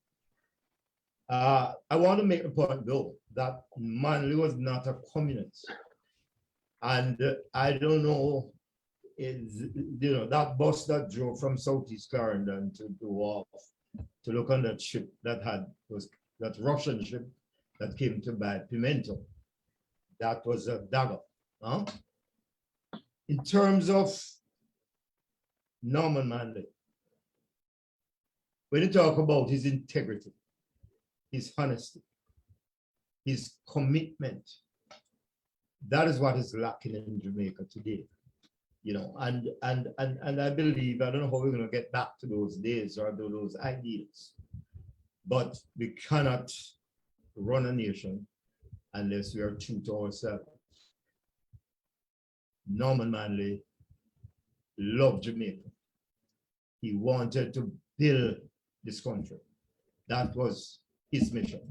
I want to make the point though that Manley was not a communist, and I don't know, that bus that drove from Southeast Clarendon to Wharf to look on that ship was that Russian ship that came to buy pimento. That was a dagger. Huh? In terms of Norman Manley, when you talk about his integrity, his honesty, his commitment, that is what is lacking in Jamaica today. And I believe, I don't know how we're going to get back to those days or those ideals, but we cannot run a nation unless we are true to ourselves. Norman Manley loved Jamaica. He wanted to build this country. That was his mission.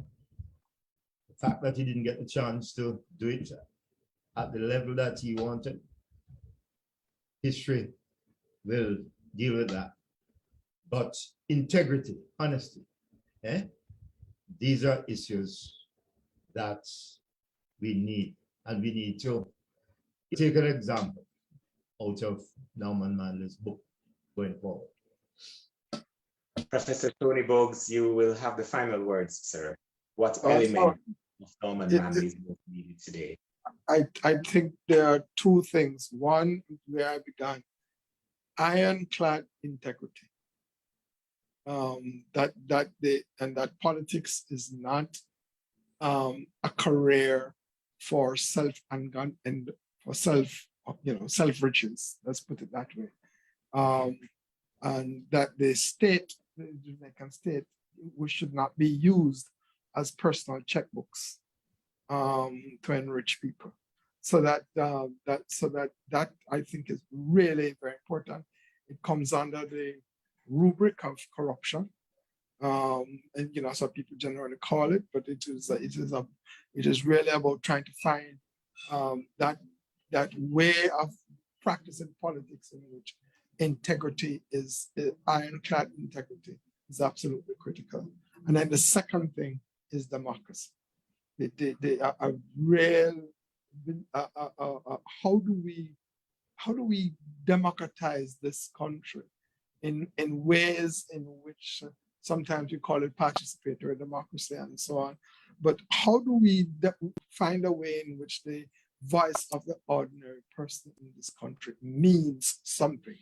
The fact that he didn't get the chance to do it at the level that he wanted, history will deal with that. But integrity, honesty, these are issues that we need, and we need to take an example out of Norman Manley's book going forward. Professor Tony Boggs, you will have the final words, sir. What element of Norman Manley's book needed today? I think there are two things. One, where I began, ironclad integrity. That politics is not a career for self and for self-riches. Let's put it that way. And that the state, the Jamaican state, we should not be used as personal checkbooks to enrich people. So that I think is really very important. It comes under the rubric of corruption, and so people generally call it, but it is really about trying to find that way of practicing politics in which integrity is ironclad integrity is absolutely critical. And then the second thing is democracy. A real how do we democratize this country in ways in which sometimes we call it participatory democracy and so on, but how do we find a way in which the voice of the ordinary person in this country means something,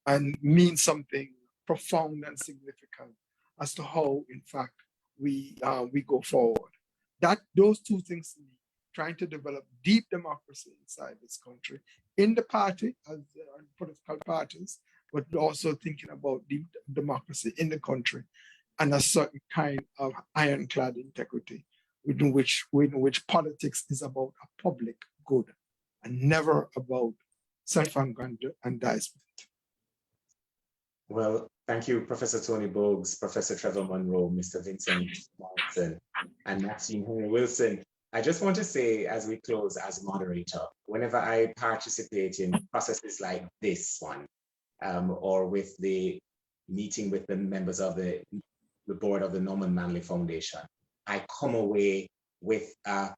and means something profound and significant as to how, in fact, we go forward. Those two things, trying to develop deep democracy inside this country, in the party, as political parties, but also thinking about deep democracy in the country, and a certain kind of ironclad integrity, in which politics is about a public good and never about self-aggrandizement. Well, thank you, Professor Tony Boggs, Professor Trevor Monroe, Mr. Vincent Martin, and Maxine Henry Wilson. I just want to say, as we close, as moderator, whenever I participate in processes like this one, or with the meeting with the members of the board of the Norman Manley Foundation, I come away with a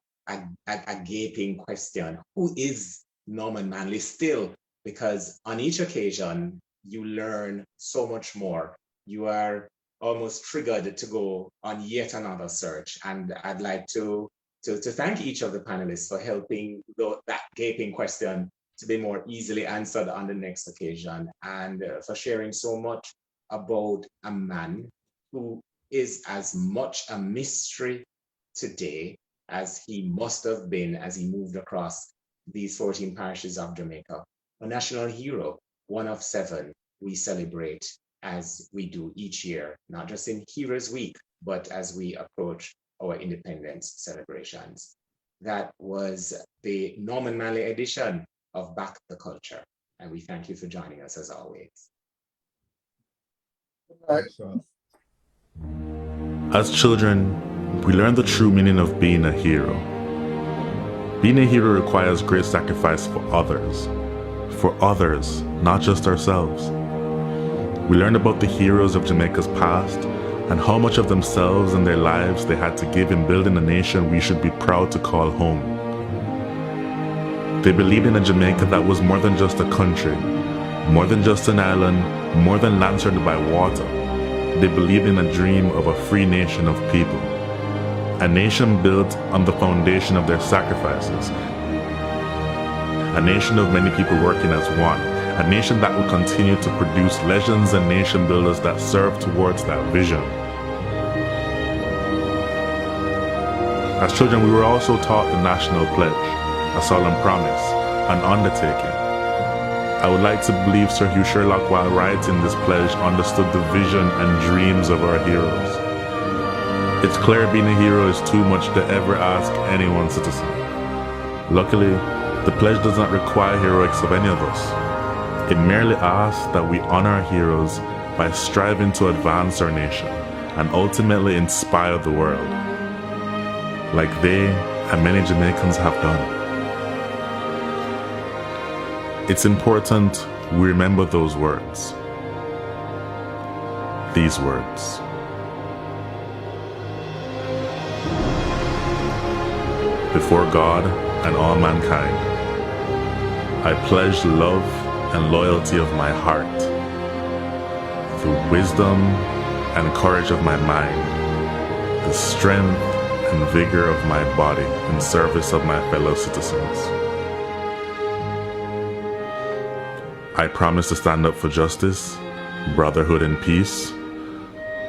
gaping question: who is Norman Manley still? Because on each occasion, you learn so much more. You are almost triggered to go on yet another search. And I'd like to thank each of the panelists for helping that gaping question to be more easily answered on the next occasion, and for sharing so much about a man who is as much a mystery today as he must have been as he moved across these 14 parishes of Jamaica. A national hero, one of 7 we celebrate as we do each year, not just in Heroes Week, but as we approach our independence celebrations. That was the Norman Manley edition of Back the Culture, and we thank you for joining us as always. As children, we learn the true meaning of being a hero. Being a hero requires great sacrifice for others, not just ourselves. We learn about the heroes of Jamaica's past and how much of themselves and their lives they had to give in building a nation we should be proud to call home. They believed in a Jamaica that was more than just a country, more than just an island, more than land surrounded by water. They believed in a dream of a free nation of people, a nation built on the foundation of their sacrifices, a nation of many people working as one, a nation that will continue to produce legends and nation builders that serve towards that vision. As children, we were also taught the national pledge, a solemn promise, an undertaking. I would like to believe Sir Hugh Sherlock, while writing this pledge, understood the vision and dreams of our heroes. It's clear being a hero is too much to ever ask any one citizen. Luckily, the pledge does not require heroics of any of us. It merely asks that we honor our heroes by striving to advance our nation and ultimately inspire the world, like they and many Jamaicans have done. It's important we remember those words. These words. Before God and all mankind, I pledge love and loyalty of my heart, the wisdom and courage of my mind, the strength and vigor of my body in service of my fellow citizens. I promise to stand up for justice, brotherhood, and peace,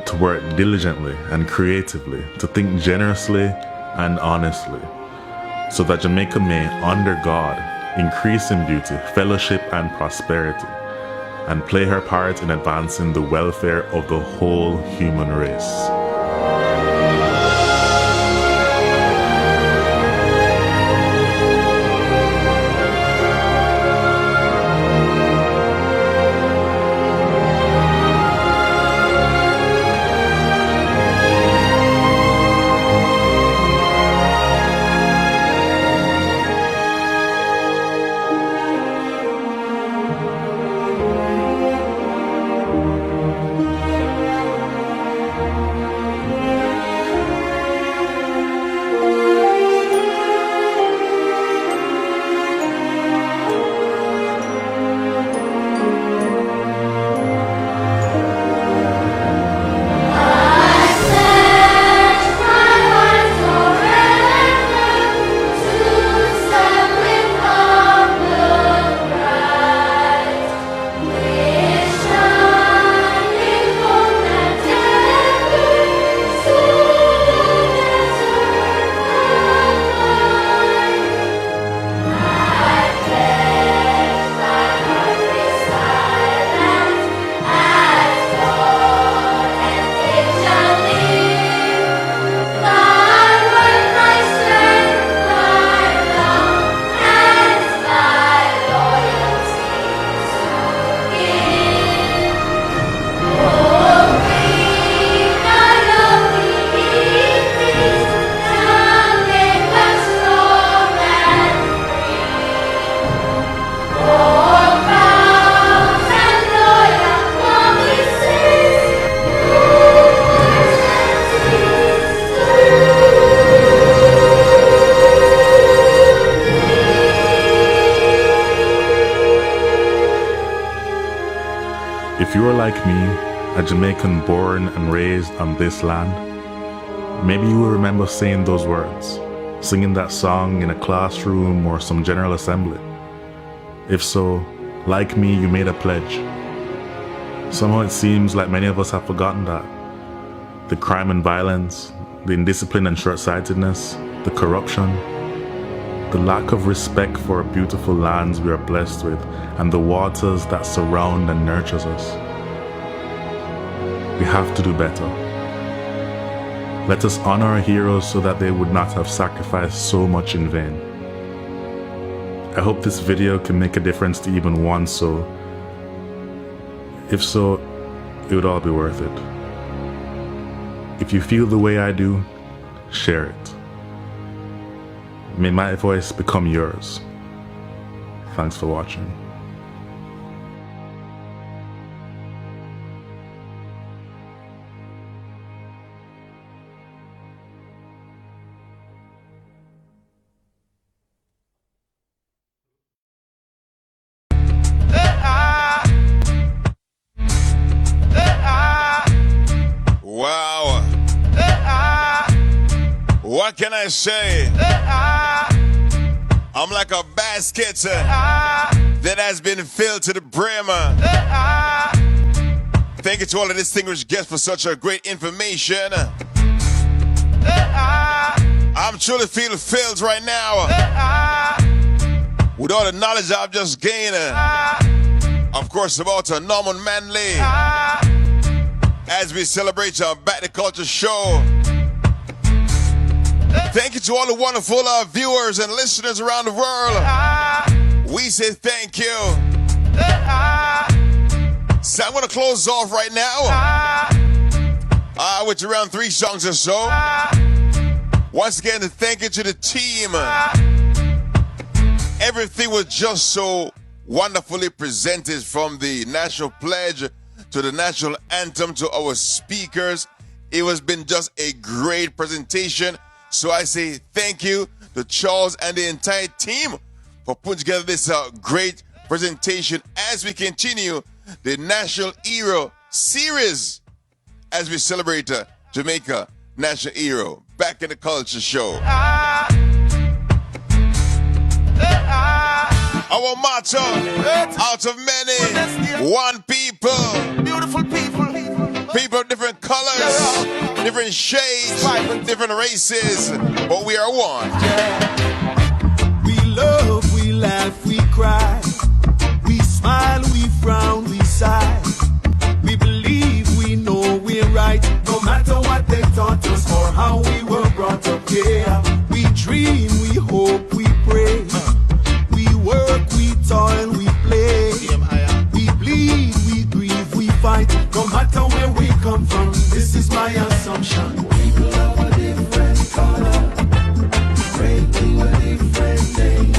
to work diligently and creatively, to think generously and honestly, so that Jamaica may, under God, increase in beauty, fellowship, and prosperity, and play her part in advancing the welfare of the whole human race. If you are like me, a Jamaican born and raised on this land, maybe you will remember saying those words, singing that song in a classroom or some general assembly. If so, like me, you made a pledge. Somehow it seems like many of us have forgotten that. The crime and violence, the indiscipline and short-sightedness, the corruption, the lack of respect for our beautiful lands we are blessed with, and the waters that surround and nurtures us. We have to do better. Let us honor our heroes so that they would not have sacrificed so much in vain. I hope this video can make a difference to even one soul. If so, it would all be worth it. If you feel the way I do, share it. May my voice become yours. Thanks for watching. What can I say? I'm like a basket that has been filled to the brim. Thank you to all the distinguished guests for such a great information. I'm truly feeling filled right now with all the knowledge I've just gained. Of course, about Norman Manley as we celebrate our Back to Culture show. Thank you to all the wonderful viewers and listeners around the world. We say thank you. So I'm going to close off right now with around 3 songs or so. Once again, thank you to the team. Everything was just so wonderfully presented, from the national pledge to the national anthem to our speakers. It has been just a great presentation. So I say thank you to Charles and the entire team for putting together this great presentation as we continue the National Hero series as we celebrate Jamaica National Hero. Back in the Culture Show. Our motto, out of many, one people. Beautiful people. People of different colors, different shades, different races, but we are one. We love, we laugh, we cry. We smile, we frown, we sigh. We believe, we know we're right. No matter what they taught us or how we were brought up, yeah. We dream, we hope, we pray. We work, we toil, we play. We bleed, we grieve, we fight. No matter where we come from, this is my assumption. People of a different color, pray to a different day.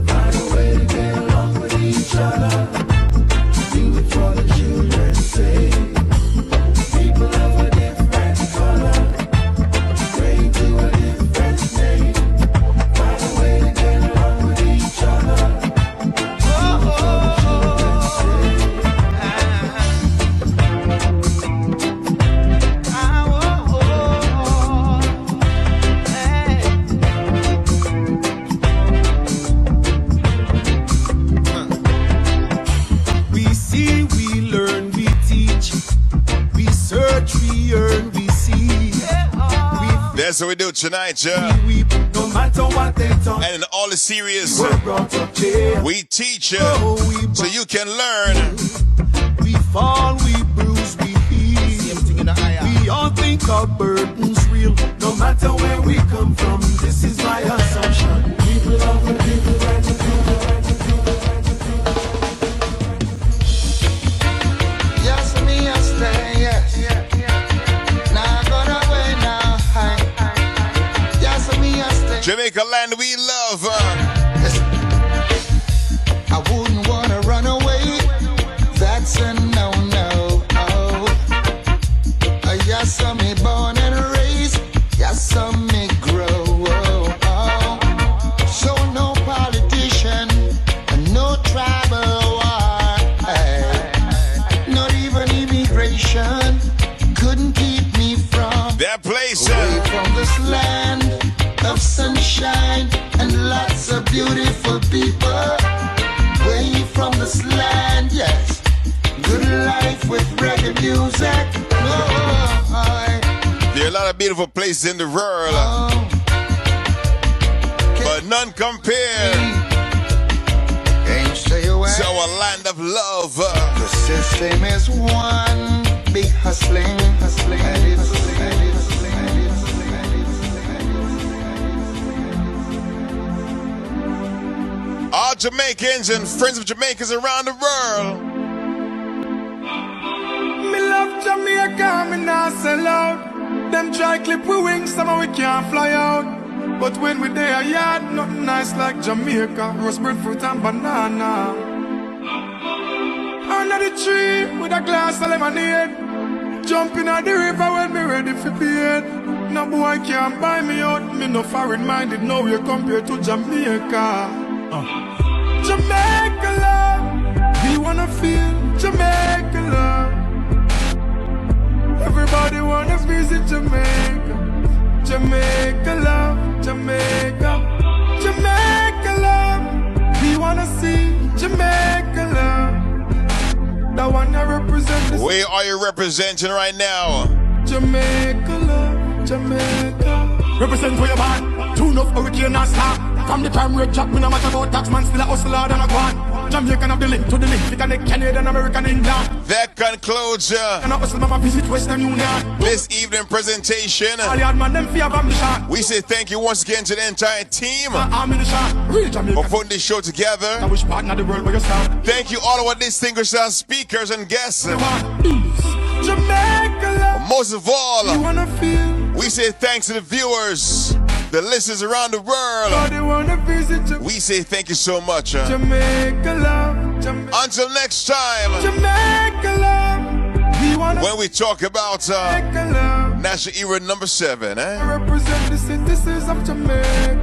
Find a way to get along with each other. Do it for the children's sake. People of a different color, pray to a different day. Find a way to get along with each other. We see, we learn, we teach. We search, we earn, we see. That's what we do tonight, yeah. We no matter what they talk. And in all the series, We're brought up here. we teach you Oh, so you can learn. We fall, we bruise, we heal. We all think our burden's real. No matter where we come from, this is my assumption. People of a different Yes, me, I stay, yes. Now gone away now. Yes, me, I stay. Jamaica land we love. I wouldn't want to run away. That's a no-no. Oh. Yes, I'm me born and raised. Yes, I'm me grow. Oh. So no politician and no tribal war. Not even immigration couldn't keep me from That place, away from this land of sunshine and lots of beautiful people. Away from this land, yes. Good life with reggae music. there are a lot of beautiful places in the world, but none compare Can't stay away. to our land of love. The system is one big hustling. All Jamaicans and friends of Jamaicans around the world. Me love Jamaica, me not sell out. Them try clip we wings, somehow we can't fly out. But when we there yard, nothing nice like Jamaica. Roast breadfruit and banana. Under the tree with a glass of lemonade. Jumping at the river when me ready for bed. No boy can't buy me out. Me no foreign minded, no way compared to Jamaica. Jamaica love, we wanna feel Jamaica love. Everybody wanna visit Jamaica. Jamaica love, Jamaica, Jamaica love. We wanna see Jamaica love. The one that represents the Where are you representing right now? Jamaica love, Jamaica. Represent for your man. Tune up hurricane and star. From the time we drop, me no matter about tax man, still a hustler than a guan. Jamaican have the link to the link. We connect Canadian, American, England. That concludes And I hustle mama visit Western Union. this evening presentation. All the man them fear ambition. We say thank you once again to the entire team I'm in the shot. Real Jamaican. for putting this show together. I wish partner of the world where you stand. Thank you all our distinguished speakers and guests. Jamaica love. Most of You all, wanna feel. we say thanks to the viewers, the listeners around the world. They wanna visit We say thank you so much. Jamaica love. Until next time, Jamaica love. We wanna when we talk about Jamaica love. National Hero number 7. Represent the citizens of Jamaica.